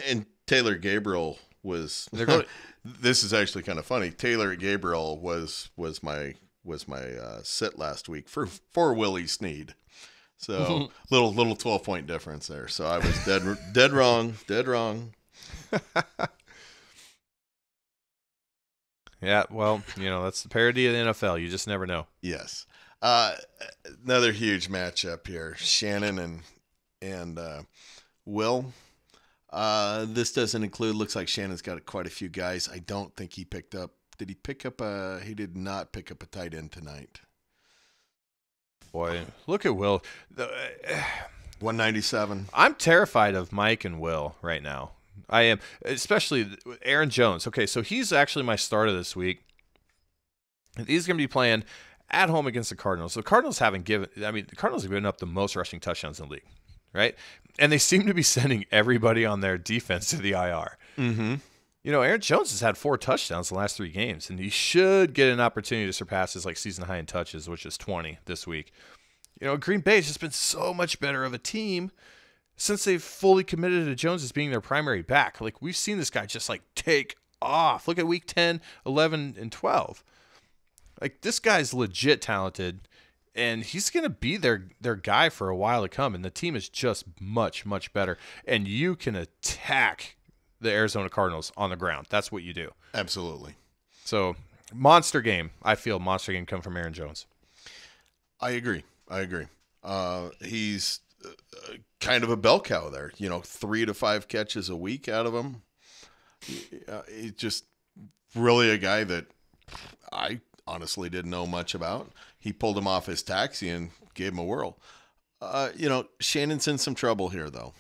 S1: And Taylor Gabriel was. This is actually kind of funny. Taylor Gabriel was my sit last week for Willie Snead. So little 12-point difference there. So I was dead wrong.
S2: Yeah, well, that's the parody of the NFL. You just never know.
S1: Yes. Another huge matchup here. Shannon and Will. This doesn't include, looks like Shannon's got quite a few guys. I don't think he picked up. Did he pick up he did not pick up a tight end tonight.
S2: Boy, look at Will.
S1: 197.
S2: I'm terrified of Mike and Will right now. I am, especially Aaron Jones. Okay, so he's actually my starter this week. He's going to be playing at home against the Cardinals. The Cardinals the Cardinals have given up the most rushing touchdowns in the league, right? And they seem to be sending everybody on their defense to the IR.
S1: Mm-hmm.
S2: Aaron Jones has had 4 touchdowns in the last 3 games, and he should get an opportunity to surpass his season high in touches, which is 20 this week. Green Bay's just been so much better of a team since they've fully committed to Jones as being their primary back. We've seen this guy just take off. Look at week 10, 11, and 12. This guy's legit talented, and he's going to be their guy for a while to come, and the team is just much, much better. And you can attack the Arizona Cardinals on the ground. That's what you do.
S1: Absolutely.
S2: So, monster game. I feel monster game come from Aaron Jones.
S1: I agree. He's kind of a bell cow there. 3 to 5 catches a week out of him. He's just really a guy that honestly didn't know much about. He pulled him off his taxi and gave him a whirl. Shannon's in some trouble here, though.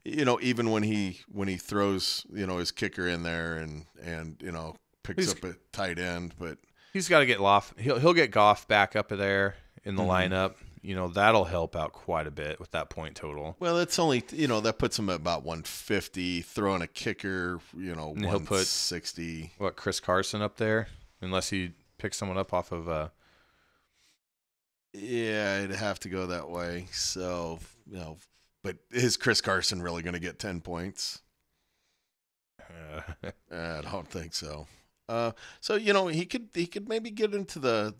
S1: Even when he throws, his kicker in there and picks up a tight end, but
S2: he's got to get Goff. He'll get Goff back up there in the lineup. That'll help out quite a bit with that point total.
S1: Well, it's only, that puts him at about 150. Throwing a kicker, 160.
S2: What, Chris Carson up there? Unless he picks someone up off of
S1: Yeah, it'd have to go that way. So, but is Chris Carson really going to get 10 points? I don't think so. He could maybe get into the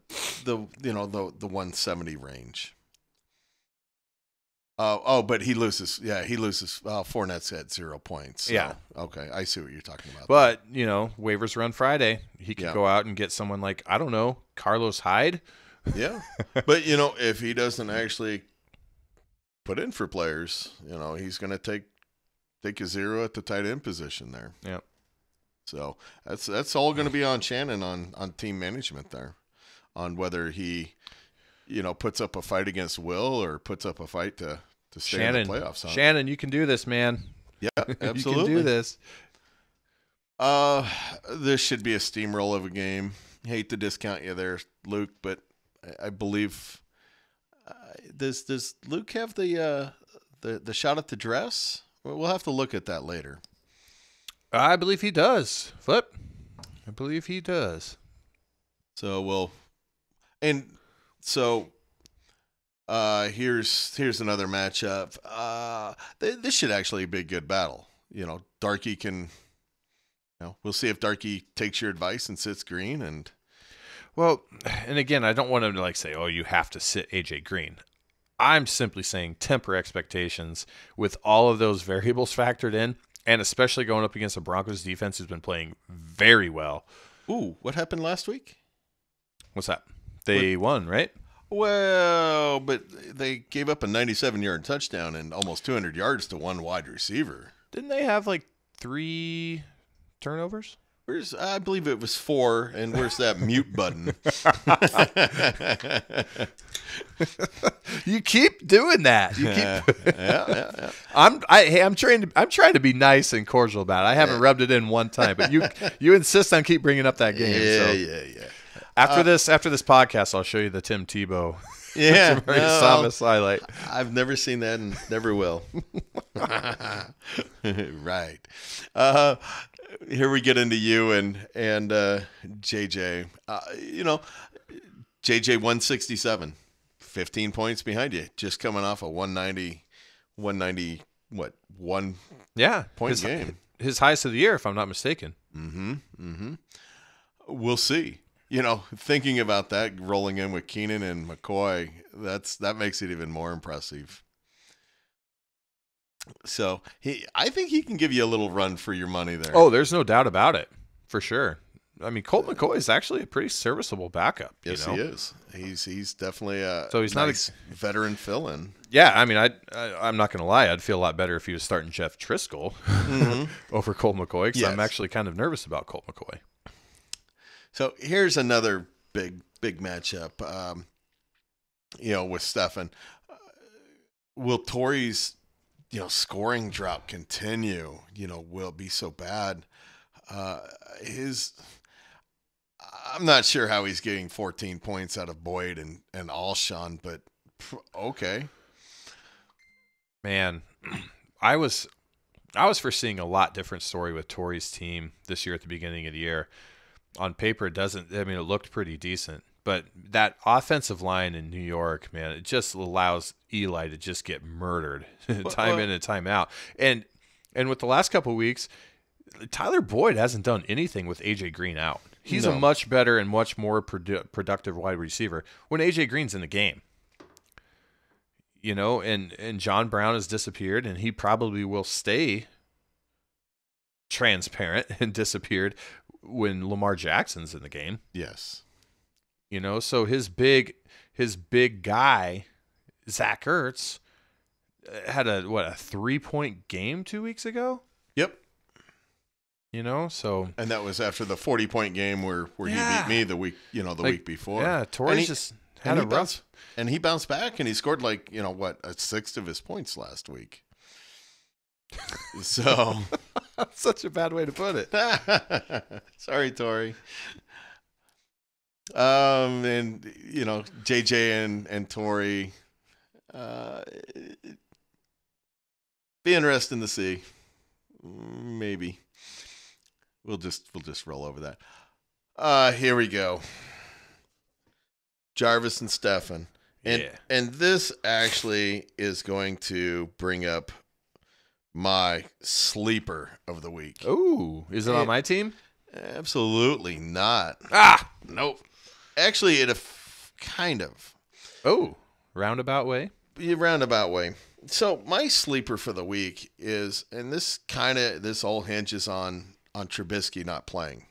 S1: 170 range. But he loses. Yeah, he loses. Fournette's at 0 points. So,
S2: yeah.
S1: Okay, I see what you're talking about.
S2: But waivers run Friday. He could go out and get someone like, I don't know, Carlos Hyde.
S1: Yeah, but if he doesn't actually put in for players, he's going to take a 0 at the tight end position there.
S2: Yeah.
S1: So that's all going to be on Shannon on team management there, on whether he, puts up a fight against Will or puts up a fight to stay in the playoffs.
S2: Shannon, you can do this, man.
S1: Yeah, absolutely.
S2: You can do this.
S1: This should be a steamroll of a game. Hate to discount you there, Luke, but I believe does Luke have the shot at the dress? We'll have to look at that later.
S2: I believe he does. Flip. I believe he does.
S1: So here's another matchup. This should actually be a good battle. Darky can. We'll see if Darky takes your advice and sits Green and.
S2: Well, and again, I don't want him to say, "Oh, you have to sit AJ Green." I'm simply saying temper expectations with all of those variables factored in, and especially going up against the Broncos defense who's been playing very well.
S1: Ooh, what happened last week?
S2: What's that? They won, right?
S1: Well, but they gave up a 97-yard touchdown and almost 200 yards to one wide receiver.
S2: Didn't they have 3 turnovers?
S1: I believe it was 4, and where's that mute button?
S2: You keep doing that. You keep.
S1: Yeah.
S2: I'm trying to be nice and cordial about it. I haven't rubbed it in one time, but you insist on keep bringing up that game.
S1: Yeah.
S2: After this podcast, I'll show you the Tim Tebow.
S1: Yeah,
S2: Thomas highlight.
S1: I've never seen that and never will. Right. Here we get into you and JJ. JJ 167, 15 points behind you, just coming off a 190 what, 1 point game.
S2: His highest of the year, if I'm not mistaken.
S1: Mm-hmm. We'll see. Thinking about that, rolling in with Keenan and McCoy, that makes it even more impressive. So I think he can give you a little run for your money there.
S2: Oh, there's no doubt about it, for sure. I mean, Colt McCoy is actually a pretty serviceable backup.
S1: Yes, he is. He's definitely
S2: he's
S1: nice veteran fill-in.
S2: Yeah, I mean, I'm not going to lie. I'd feel a lot better if he was starting Jeff Driscoll over Colt McCoy, because I'm actually kind of nervous about Colt McCoy.
S1: So here's another big matchup. With Stefan. Will Torrey's scoring drop continue? Will it be so bad? I'm not sure how he's getting 14 points out of Boyd and Alshon, but okay.
S2: Man, I was foreseeing a lot different story with Torrey's team this year at the beginning of the year. On paper, it looked pretty decent. But that offensive line in New York, man, it just allows Eli to just get murdered time in and time out. And with the last couple of weeks, Tyler Boyd hasn't done anything with A.J. Green out. He's a much better and much more productive wide receiver when A.J. Green's in the game. And John Brown has disappeared, and he probably will stay transparent and disappeared when Lamar Jackson's in the game.
S1: Yes.
S2: So his big guy, Zach Ertz, had a 3-point game 2 weeks ago?
S1: Yep.
S2: So
S1: And that was after the 40-point game where he beat me the week before.
S2: Yeah, Torrey's just had a rough.
S1: And he bounced back and he scored a sixth of his points last week. So
S2: That's such a bad way to put it.
S1: Sorry, Torrey. And JJ and Torrey, be interesting to see. Maybe we'll just roll over that. Here we go. Jarvis and Stefan. And this actually is going to bring up my sleeper of the week.
S2: Oh, is it on my team?
S1: Absolutely not.
S2: Nope.
S1: Actually, kind of.
S2: Oh, roundabout way?
S1: Roundabout way. So my sleeper for the week is, and this all hinges on Trubisky not playing,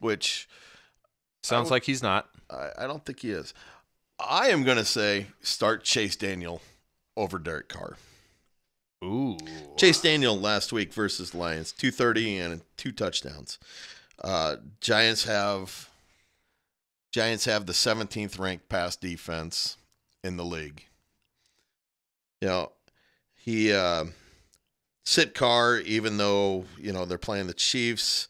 S1: which
S2: sounds like he's not.
S1: I don't think he is. I am going to say start Chase Daniel over Derek Carr.
S2: Ooh.
S1: Chase Daniel last week versus Lions, 230 and 2 touchdowns. Giants have the 17th ranked pass defense in the league. He sit Carr, even though they're playing the Chiefs.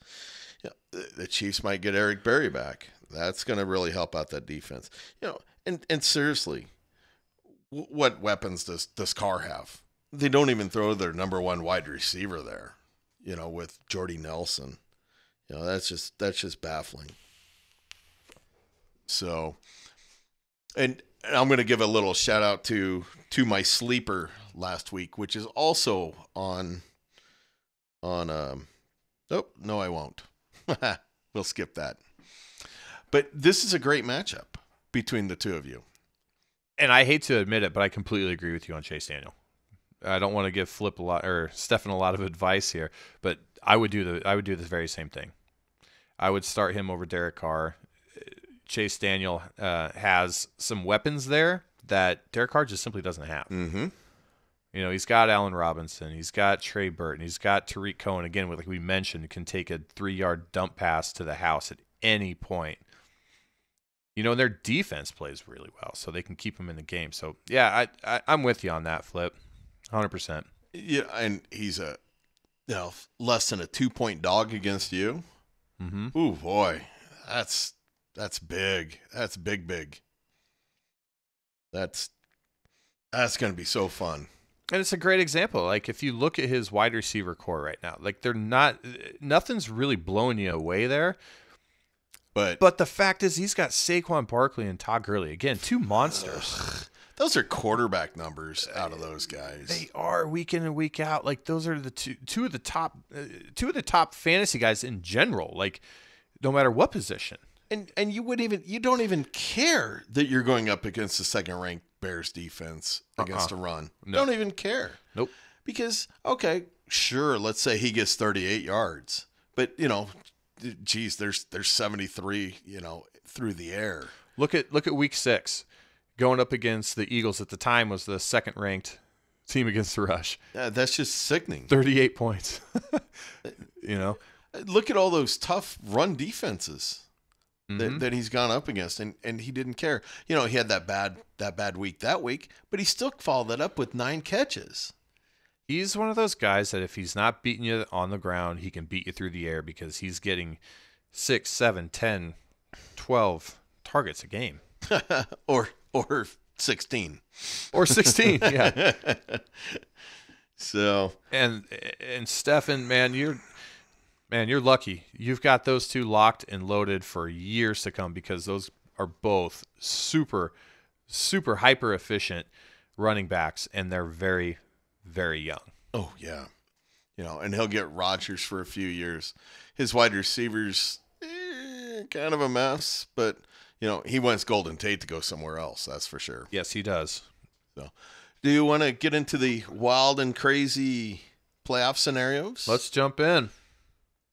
S1: The Chiefs might get Eric Berry back. That's going to really help out that defense. And seriously, what weapons does Carr have? They don't even throw their number one wide receiver there, with Jordy Nelson. That's just baffling. So, and I'm going to give a little shout out to my sleeper last week, which is also on. Oh no, I won't. We'll skip that. But this is a great matchup between the two of you.
S2: And I hate to admit it, but I completely agree with you on Chase Daniel. I don't want to give Stefan a lot of advice here, but I would do the very same thing. I would start him over Derek Carr. Chase Daniel has some weapons there that Derek Carr just simply doesn't have.
S1: Mm-hmm.
S2: He's got Allen Robinson, he's got Trey Burton, he's got Tariq Cohen again. Like we mentioned, can take a 3-yard dump pass to the house at any point. And their defense plays really well, so they can keep him in the game. So yeah, I'm with you on that, Flip. 100%.
S1: Yeah, and he's a less than a 2-point dog against you.
S2: Mm-hmm.
S1: Ooh boy, that's big. That's big. That's going to be so fun.
S2: And it's a great example. Like if you look at his wide receiver core right now, like nothing's really blowing you away there. But the fact is, he's got Saquon Barkley and Todd Gurley again, 2 monsters.
S1: Those are quarterback numbers out of those guys.
S2: They are week in and week out. Like those are the two of the top fantasy guys in general. Like no matter what position.
S1: And you don't even care that you're going up against the second-ranked Bears defense against a run. No. Don't even care.
S2: Nope.
S1: Because okay, sure, let's say he gets 38 yards, but geez, there's 73, through the air.
S2: Look at week 6. Going up against the Eagles at the time was the second-ranked team against the rush.
S1: Yeah, that's just sickening.
S2: 38 points.
S1: Look at all those tough run defenses
S2: Mm-hmm.
S1: that he's gone up against, and he didn't care. He had that bad week that week, but he still followed that up with 9 catches.
S2: He's one of those guys that if he's not beating you on the ground, he can beat you through the air because he's getting 6, 7, 10, 12 targets a game.
S1: or 16.
S2: Or 16, yeah.
S1: So
S2: and Stefan, man, you're lucky. You've got those 2 locked and loaded for years to come because those are both super, super hyper efficient running backs, and they're very, very young.
S1: Oh yeah, and he'll get Rodgers for a few years. His wide receivers, kind of a mess, but he wants Golden Tate to go somewhere else. That's for sure.
S2: Yes, he does.
S1: So, do you want to get into the wild and crazy playoff scenarios?
S2: Let's jump in.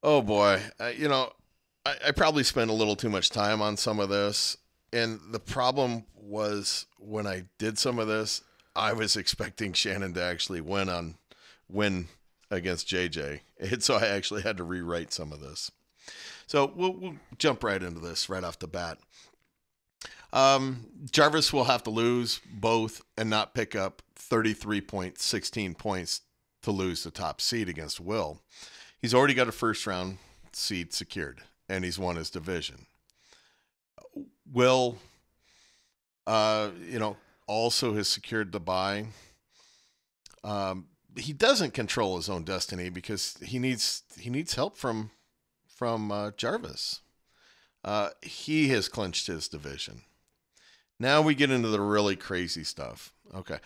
S1: Oh boy, I probably spent a little too much time on some of this, and the problem was when I did some of this, I was expecting Shannon to actually win against JJ. And so I actually had to rewrite some of this. So we'll jump right into this right off the bat. Jarvis will have to lose both and not pick up 33.16 points to lose the top seed against Will. He's already got a first round seed secured, and he's won his division. Will, also has secured the bye. He doesn't control his own destiny because he needs help from Jarvis. He has clinched his division. Now we get into the really crazy stuff. Okay,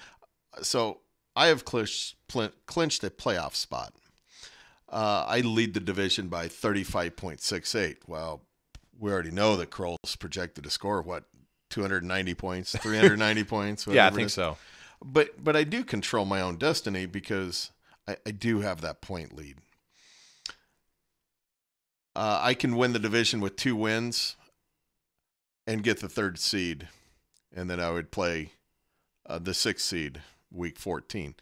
S1: so I have clinched a playoff spot. I lead the division by 35.68. Well, we already know that Kroll's projected to score, 290 points, 390 points?
S2: Yeah, I think so.
S1: But I do control my own destiny because I do have that point lead. I can win the division with 2 wins and get the 3rd seed, and then I would play the 6th seed week 14.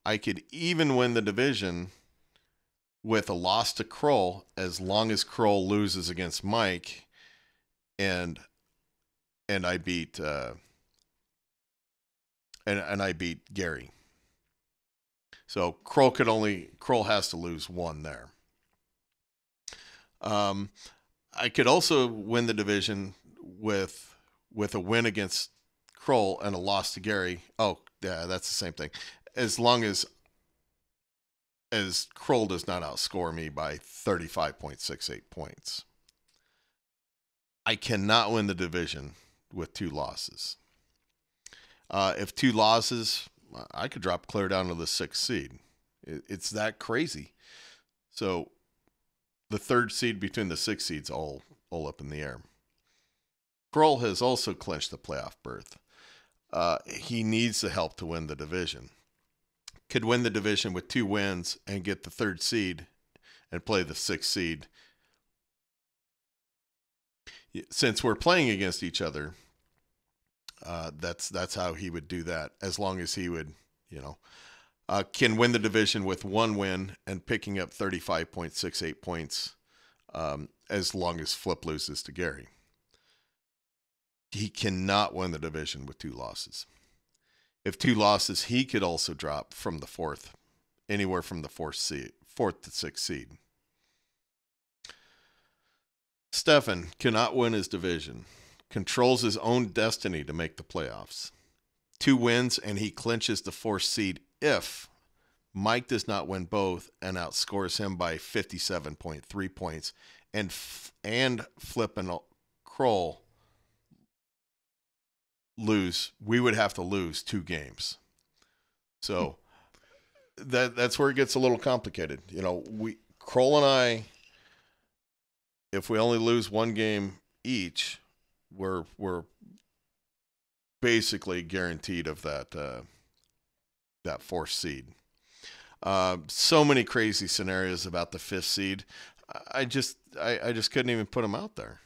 S1: I could even win the division with a loss to Kroll as long as Kroll loses against Mike, and I beat and I beat Gary. So Kroll has to lose 1 there. I could also win the division with a win against Kroll and a loss to Gary. Oh, yeah, that's the same thing. As long as Kroll does not outscore me by 35.68 points. I cannot win the division with 2 losses. If 2 losses, I could drop clear down to the 6th seed. It's that crazy. So the 3rd seed between the 6 seeds all up in the air. Kroll has also clinched the playoff berth. He needs the help to win the division. Could win the division with 2 wins and get the 3rd seed and play the 6th seed. Since we're playing against each other, that's how he would do that. As long as he would, can win the division with 1 win and picking up 35.68 points, as long as Flip loses to Gary. He cannot win the division with 2 losses. If 2 losses, he could also drop from the 4th, anywhere from the 4th to 6th seed. Stefan cannot win his division. Controls his own destiny to make the playoffs. 2 wins and he clinches the 4th seed if Mike does not win both and outscores him by 57.3 points, and Flip and Kroll lose. We would have to lose 2 games. So that's where it gets a little complicated. Kroll and I, if we only lose 1 game each, we're basically guaranteed of that 4th seed. So many crazy scenarios about the 5th seed. I just couldn't even put them out there.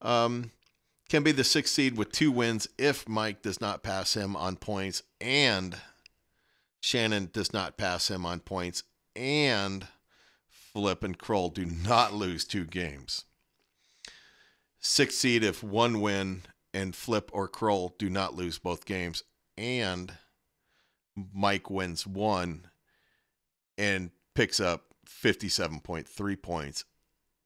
S1: Can be the 6th seed with 2 wins if Mike does not pass him on points and Shannon does not pass him on points and Flip and Kroll do not lose 2 games. 6th seed if 1 win and Flip or Kroll do not lose both games and Mike wins 1 and picks up 57.3 points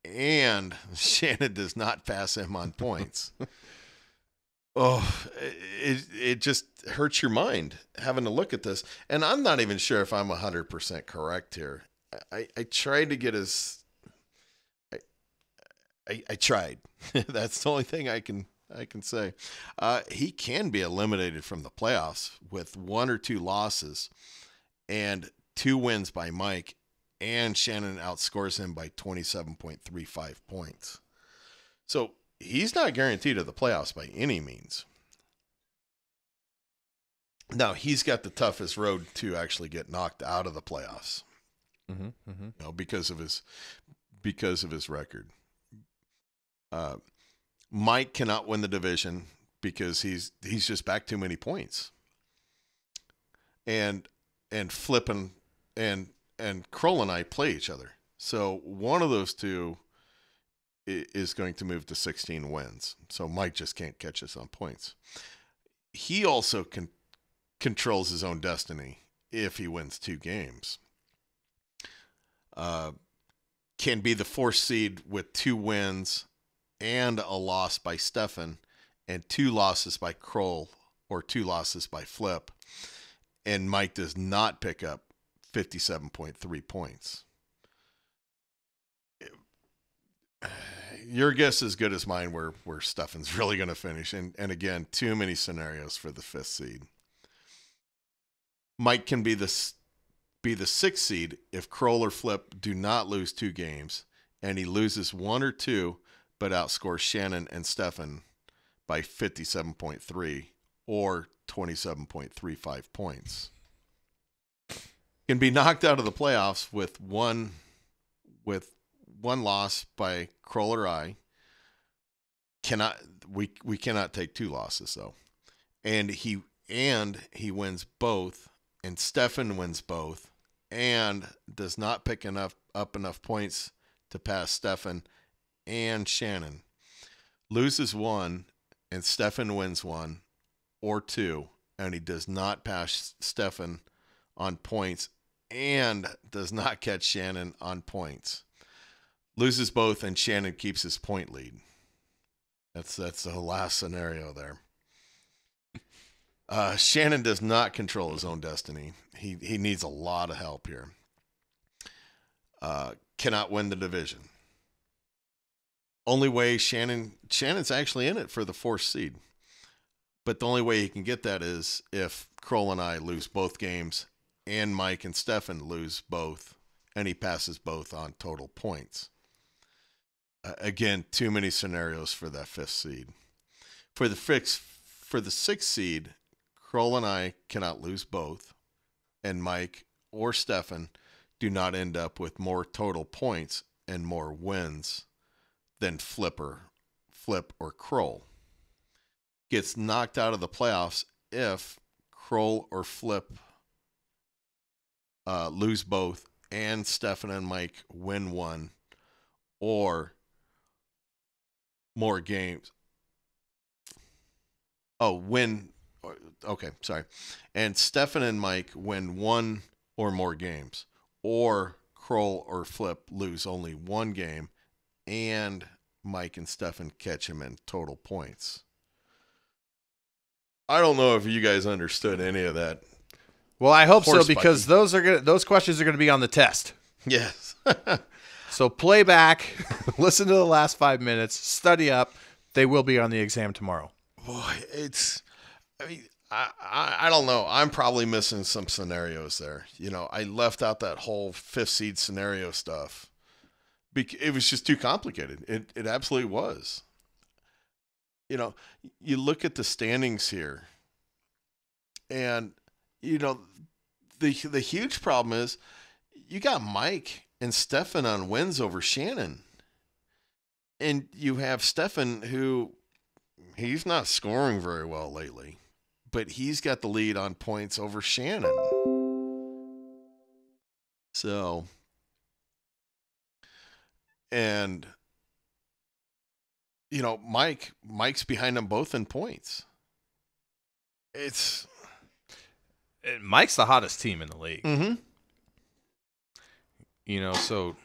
S1: and Shannon does not pass him on points. It just hurts your mind having to look at this. And I'm not even sure if I'm 100% correct here. I tried to get as... I tried. That's the only thing I can say. He can be eliminated from the playoffs with 1 or 2 losses and 2 wins by Mike, and Shannon outscores him by 27.35 points. So he's not guaranteed of the playoffs by any means. Now, he's got the toughest road to actually get knocked out of the playoffs. Because of his record. Mike cannot win the division because he's just back too many points. And Flip and and Kroll and I play each other. So one of those two is going to move to 16 wins. So Mike just can't catch us on points. He also controls his own destiny if he wins 2 games. Can be the 4th seed with 2 wins and a loss by Stefan and 2 losses by Kroll or 2 losses by Flip. And Mike does not pick up 57.3 points. Your guess is as good as mine where Stefan's really going to finish. And again, too many scenarios for the 5th seed. Mike can be the 6th seed if Kroll or Flip do not lose 2 games, and he loses 1 or 2, but outscores Shannon and Stefan by 57.3 or 27.35 points. Can be knocked out of the playoffs with one loss by Kroll or I. We cannot take 2 losses though, and he wins both, and Stefan wins both, and does not pick up enough points to pass Stefan and Shannon. Loses 1, and Stefan wins 1 or 2, and he does not pass Stefan on points and does not catch Shannon on points. Loses both, and Shannon keeps his point lead. That's the last scenario there. Shannon does not control his own destiny. He needs a lot of help here. Cannot win the division. Only way Shannon's actually in it for the 4th seed. But the only way he can get that is if Kroll and I lose both games and Mike and Stefan lose both, and he passes both on total points. Again, too many scenarios for that 5th seed. For the 6th seed, Kroll and I cannot lose both, and Mike or Stefan do not end up with more total points and more wins than Flip or Kroll. Gets knocked out of the playoffs if Kroll or Flip lose both and Stefan and Mike win 1 or more games. And Stefan and Mike win 1 or more games, or Kroll or Flip lose only 1 game and Mike and Stefan catch him in total points. I don't know if you guys understood any of that.
S2: Well, I hope so, because those questions are going to be on the test.
S1: Yes.
S2: So play back, listen to the last 5 minutes, study up. They will be on the exam tomorrow.
S1: Boy, I don't know. I'm probably missing some scenarios there. I left out that whole 5th seed scenario stuff. It was just too complicated. It absolutely was. You look at the standings here, and the huge problem is you got Mike and Stefan on wins over Shannon, and you have Stefan, who he's not scoring very well lately, but he's got the lead on points over Shannon. So, and Mike's behind them both in points.
S2: Mike's the hottest team in the league.
S1: Mm-hmm.
S2: So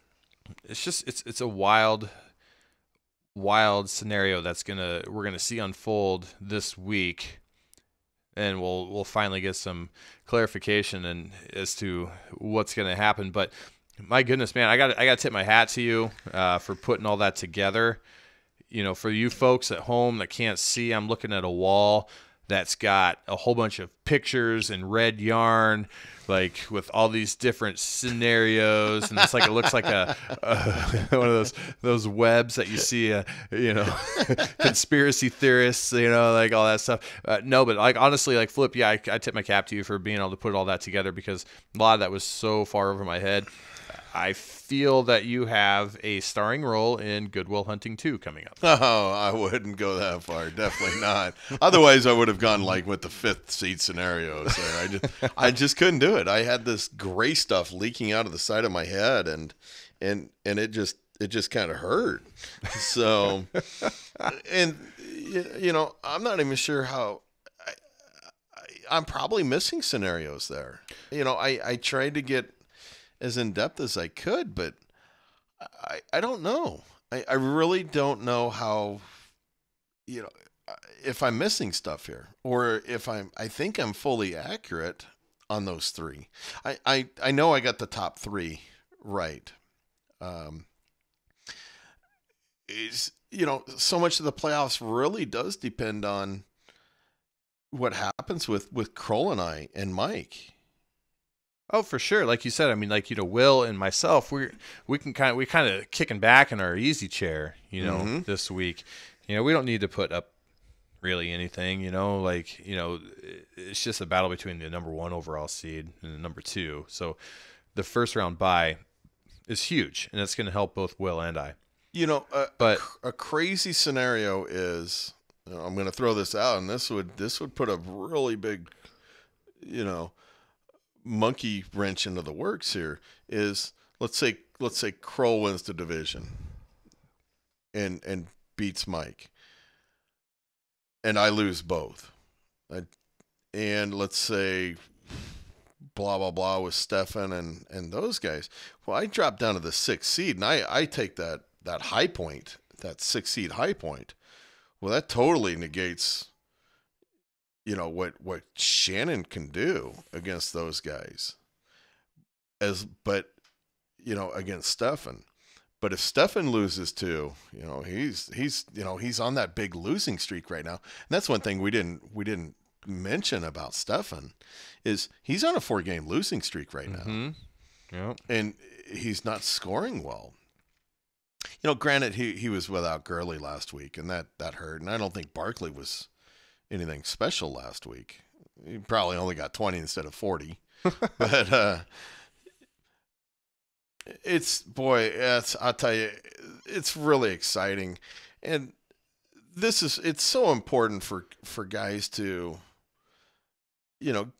S2: it's a wild scenario we're gonna see unfold this week, and we'll finally get some clarification as to what's gonna happen. But my goodness, man, I got to tip my hat to you for putting all that together. For you folks at home that can't see, I'm looking at a wall that's got a whole bunch of pictures in red yarn, like with all these different scenarios, and it looks like a one of those webs that you see, conspiracy theorists, like all that stuff. No, but honestly, Flip, yeah, I tip my cap to you for being able to put all that together, because a lot of that was so far over my head. I feel that you have a starring role in Good Will Hunting 2 coming up.
S1: Oh, I wouldn't go that far. Definitely not. Otherwise, I would have gone like with the 5th seed scenarios there. I just couldn't do it. I had this gray stuff leaking out of the side of my head, and it just kind of hurt. So, and I'm not even sure how. I'm probably missing scenarios there. I tried to get as in depth as I could, but I don't know. I really don't know how, if I'm missing stuff here, or if I think I'm fully accurate on those 3. I know I got the top 3 right. So much of the playoffs really does depend on what happens with Kroll and I and Mike.
S2: Oh, for sure. Like you said, I mean, Will and myself, we kind of kicking back in our easy chair, this week. We don't need to put up really anything, it's just a battle between the number 1 overall seed and the number 2. So the first round bye is huge, and it's going to help both Will and I.
S1: But a crazy scenario is, I'm going to throw this out, and this would put a really big, monkey wrench into the works here. Is let's say Kroll wins the division, and beats Mike, and I lose both, and let's say blah blah blah with Stefan and those guys. Well, I drop down to the 6th seed, and I take that high point, that 6th seed high point. Well, that totally negates, what Shannon can do against those guys. Against Stefan. But if Stefan loses too, he's on that big losing streak right now. And that's one thing we didn't mention about Stefan, is he's on a 4-game losing streak right now.
S2: Yeah.
S1: And he's not scoring well. Granted, he was without Gurley last week, and that hurt. And I don't think Barkley was anything special last week. He probably only got 20 instead of 40. But I'll tell you, it's really exciting. And it's so important for guys to,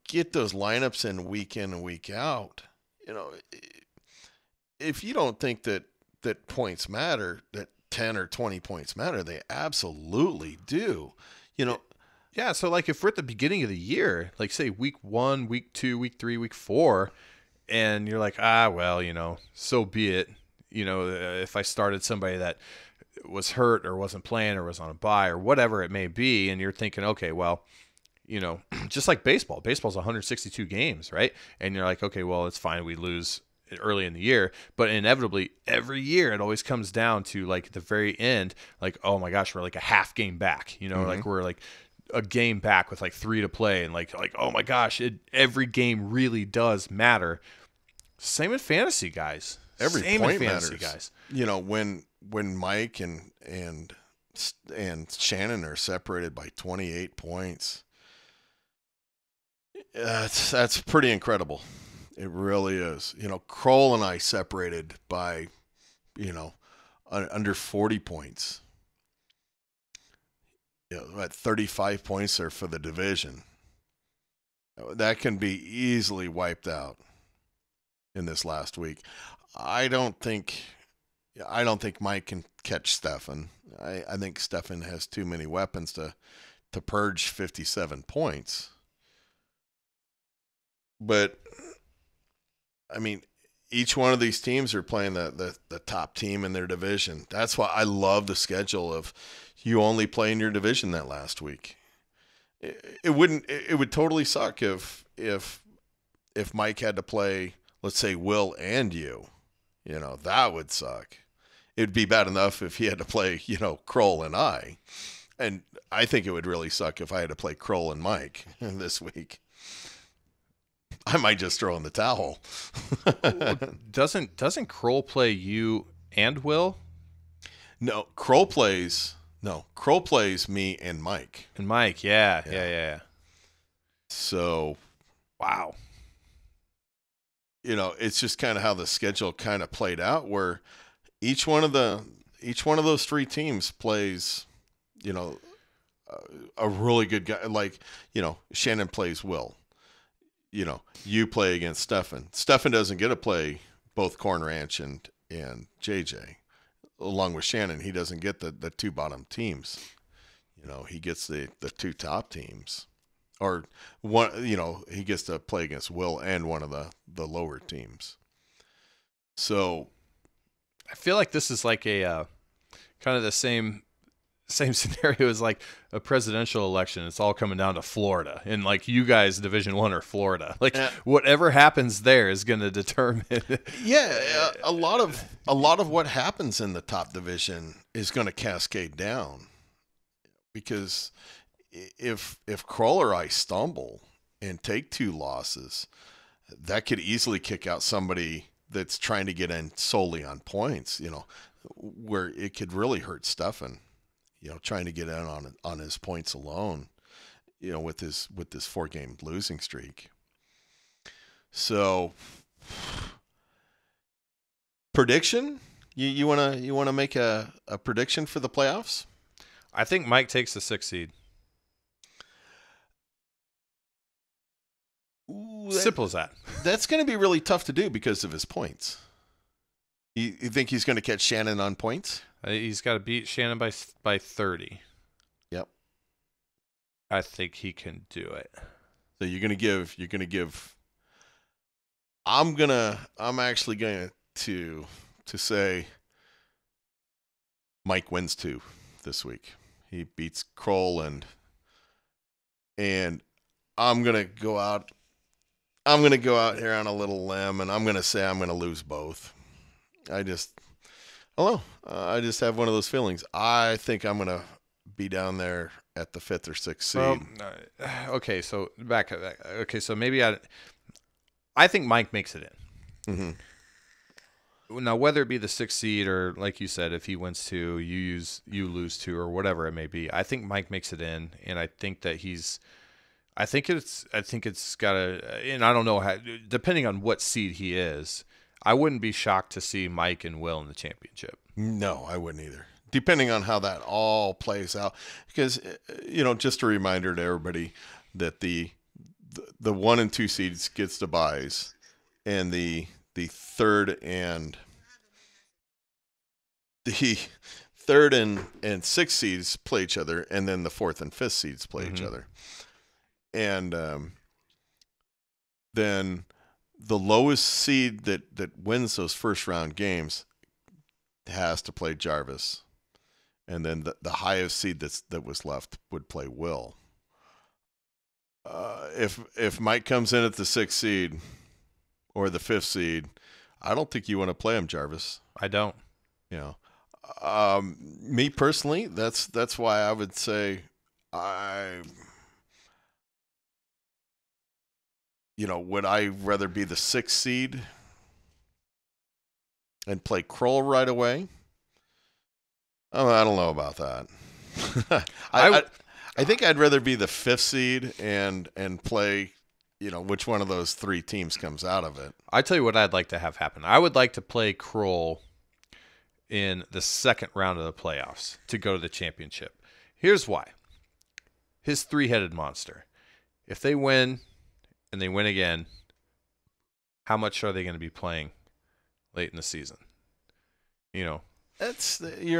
S1: get those lineups in and week out. If you don't think that points matter, that 10 or 20 points matter, they absolutely do.
S2: Yeah, so if we're at the beginning of the year, say week 1, week 2, week 3, week 4, and you're like, so be it. If I started somebody that was hurt or wasn't playing or was on a bye or whatever it may be, and you're thinking, okay, well, just like baseball's 162 games, right? And you're like, okay, well, it's fine, we lose early in the year, but inevitably every year it always comes down to at the very end, oh my gosh, we're a half game back, we're a game back with 3 to play, and oh my gosh, every game really does matter. Same in fantasy, guys.
S1: Every
S2: Same
S1: point
S2: in fantasy,
S1: matters,
S2: guys.
S1: When Mike and Shannon are separated by 28 points, that's pretty incredible. It really is. Kroll and I separated by, under 40 points. At 35 points there for the division. That can be easily wiped out in this last week. I don't think Mike can catch Stefan. I think Stefan has too many weapons to purge 57 points. But I mean, each one of these teams are playing the top team in their division. That's why I love the schedule of you only play in your division that last week. It would totally suck if Mike had to play, let's say, Will and you. That would suck. It'd be bad enough if he had to play, Kroll and I. And I think it would really suck if I had to play Kroll and Mike this week. I might just throw in the towel.
S2: Doesn't Kroll play you and Will?
S1: No, Kroll plays me and Mike.
S2: And Mike, yeah.
S1: So,
S2: wow.
S1: it's just kind of how the schedule kind of played out, where each one of those three teams plays, a really good guy. Like, Shannon plays Will. You play against Stefan. Stefan doesn't get to play both Corn Ranch and JJ. Along with Shannon, he doesn't get the two bottom teams. He gets the two top teams. Or one, he gets to play against Will and one of the lower teams. So
S2: I feel like this is like a kind of the same scenario as like a presidential election. It's all coming down to Florida, and like you guys, Division I or Florida. Like whatever happens there is going to determine.
S1: Yeah, a lot of what happens in the top division is going to cascade down, because if Kroll or I stumble and take 2 losses, that could easily kick out somebody that's trying to get in solely on points, where it could really hurt Stefan, trying to get in on his points alone, with this 4-game losing streak. So prediction, you want to make a prediction for the playoffs?
S2: I think Mike takes the 6th seed. Simple as that.
S1: That's going to be really tough to do because of his points. You think he's going to catch Shannon on points?
S2: He's got to beat Shannon by 30.
S1: Yep.
S2: I think he can do it.
S1: So you're going to give. I'm actually going to say Mike wins 2 this week. He beats Kroll and I'm going to go out here on a little limb, and I'm going to say I'm going to lose both. I just have one of those feelings. I think I'm going to be down there at the 5th or 6th seed.
S2: Well, okay, so back. Okay, so maybe I think Mike makes it in. Mm-hmm. Now, whether it be the 6th seed or, like you said, if he wins 2, you lose 2, or whatever it may be, I think Mike makes it in, and I think that I think it's got to, and I don't know how, depending on what seed he is, I wouldn't be shocked to see Mike and Will in the championship.
S1: No, I wouldn't either. Depending on how that all plays out, because just a reminder to everybody that the 1 and 2 seeds gets the byes, and the 3rd and 6th seeds play each other, and then the 4th and 5th seeds play each other. And then the lowest seed that wins those first round games has to play Jarvis. And then the highest seed that was left would play Will. If Mike comes in at the 6th seed or the 5th seed, I don't think you want to play him, Jarvis.
S2: I don't.
S1: Me personally, that's why I would say would I rather be the 6th seed and play Kroll right away? Oh, I don't know about that. I think I'd rather be the 5th seed and play, which one of those 3 teams comes out of it.
S2: I tell you what I'd like to have happen. I would like to play Kroll in the 2nd round of the playoffs to go to the championship. Here's why. His 3-headed monster. If they win and they win again, how much are they going to be playing late in the season?
S1: You're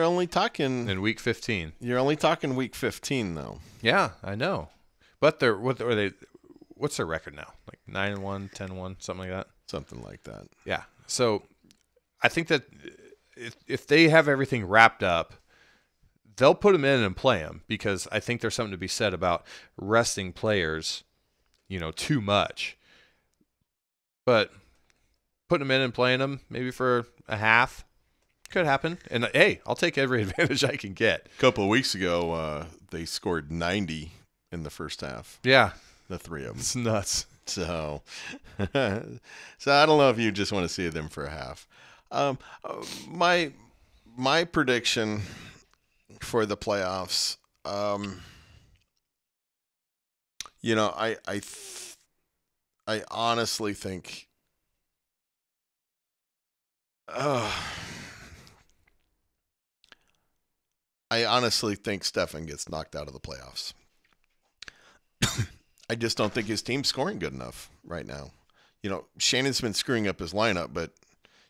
S1: only talking
S2: in week 15.
S1: You're only talking week 15, though.
S2: Yeah, I know. But what's their record now? Like 9-1, 10-1, something like that.
S1: Something like that.
S2: Yeah. So I think that if they have everything wrapped up, they'll put them in and play them, because I think there's something to be said about resting players, too much. But putting them in and playing them maybe for a half could happen. And hey, I'll take every advantage I can get.
S1: A couple of weeks ago, they scored 90 in the first half.
S2: Yeah.
S1: The 3 of them.
S2: It's nuts.
S1: So I don't know if you just want to see them for a half. My prediction for the playoffs, I honestly think I honestly think Stefan gets knocked out of the playoffs. I just don't think his team's scoring good enough right now. Shannon's been screwing up his lineup, but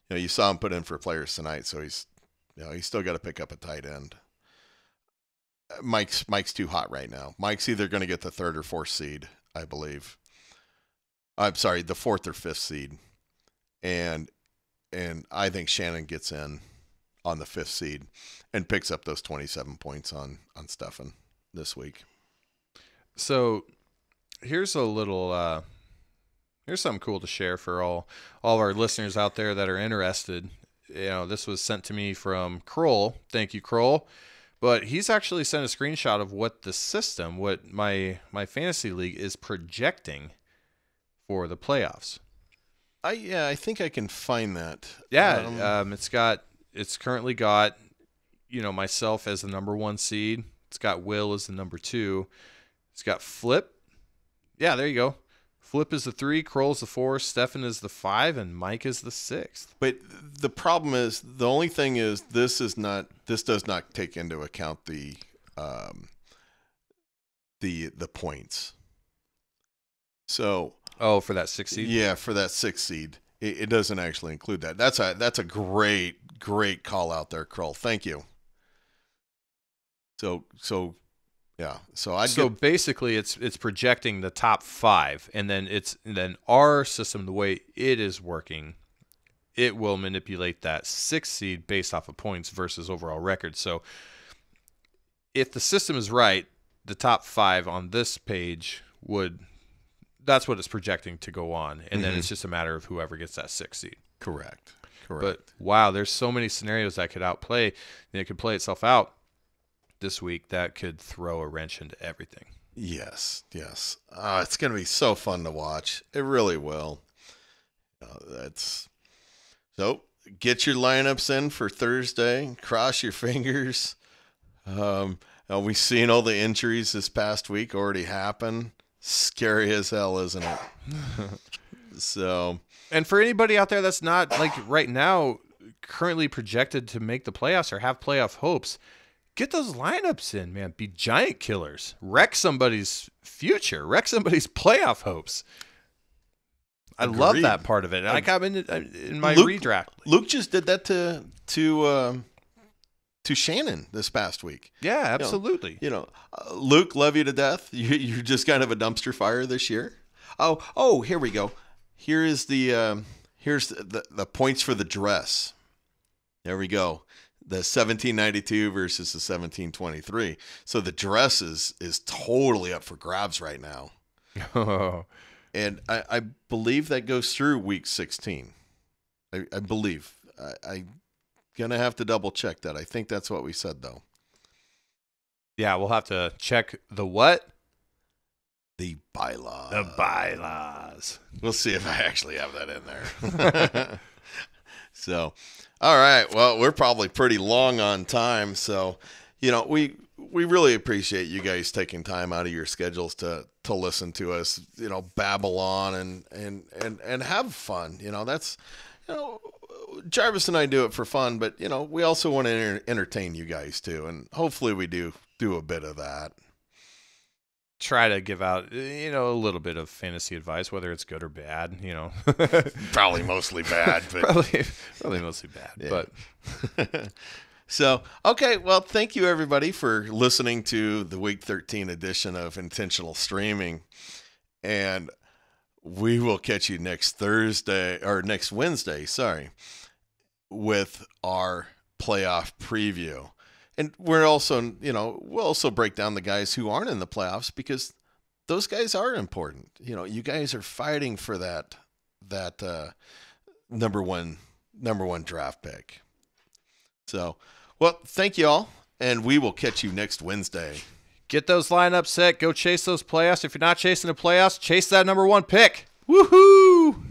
S1: you saw him put in for players tonight, so he's still got to pick up a tight end. Mike's too hot right now. Mike's either going to get the 3rd or 4th seed, I believe. I'm sorry, the 4th or 5th seed, and I think Shannon gets in on the 5th seed and picks up those 27 points on Stefan this week.
S2: So here's a little here's something cool to share for all of our listeners out there that are interested. This was sent to me from Kroll. Thank you, Kroll. But he's actually sent a screenshot of what the system, what my fantasy league is projecting for the playoffs.
S1: I think I can find that.
S2: Yeah, it's currently got myself as the number 1 seed. It's got Will as the number 2. It's got Flip. Yeah, there you go. Flip is the 3, Kroll is the 4, Stefan is the 5, and Mike is the 6th.
S1: But the problem is, the only thing is, this does not take into account the points. So.
S2: Oh, for that 6th seed?
S1: Yeah, for that 6th seed. It doesn't actually include that. That's a great call out there, Kroll. Thank you. So yeah. So
S2: basically it's projecting the top 5, and then our system, the way it is working, it will manipulate that 6th seed based off of points versus overall record. So if the system is right, the top 5 on this page that's what it's projecting to go on. And then it's just a matter of whoever gets that 6th seed.
S1: Correct.
S2: But wow, there's so many scenarios that could outplay, and it could play itself out this week that could throw a wrench into everything.
S1: Yes. It's going to be so fun to watch. It really will. So get your lineups in for Thursday. Cross your fingers. We've seen all the injuries this past week already happen. Scary as hell, isn't it? So,
S2: and for anybody out there that's not, like, right now currently projected to make the playoffs or have playoff hopes, get those lineups in, man. Be giant killers. Wreck somebody's future. Wreck somebody's playoff hopes. I love that part of it. Like, I'm in my redraft.
S1: Luke just did that to Shannon this past week.
S2: Yeah, absolutely.
S1: Luke, love you to death. You're just kind of a dumpster fire this year. Oh, here we go. Here's the points for the dress. There we go. The 1792 versus the 1723. So the dress is totally up for grabs right now.
S2: Oh.
S1: And I believe that goes through week 16. I believe. I'm going to have to double check that. I think that's what we said, though.
S2: Yeah, we'll have to check the what?
S1: The bylaws.
S2: The bylaws.
S1: We'll see if I actually have that in there. So, all right. Well, we're probably pretty long on time. So, we really appreciate you guys taking time out of your schedules to listen to us, babble on and have fun. That's, Jarvis and I do it for fun, but, we also want to entertain you guys too. And hopefully we do a bit of that.
S2: Try to give out, a little bit of fantasy advice, whether it's good or bad,
S1: Probably mostly bad, but
S2: probably mostly bad,
S1: yeah.
S2: But
S1: so, okay. Well, thank you everybody for listening to the week 13 edition of Intentional Streaming, and we will catch you next Wednesday, with our playoff preview. And we're also, we'll also break down the guys who aren't in the playoffs, because those guys are important. You guys are fighting for that number one draft pick. So, well, thank you all, and we will catch you next Wednesday.
S2: Get those lineups set. Go chase those playoffs. If you're not chasing the playoffs, chase that number 1 pick. Woohoo!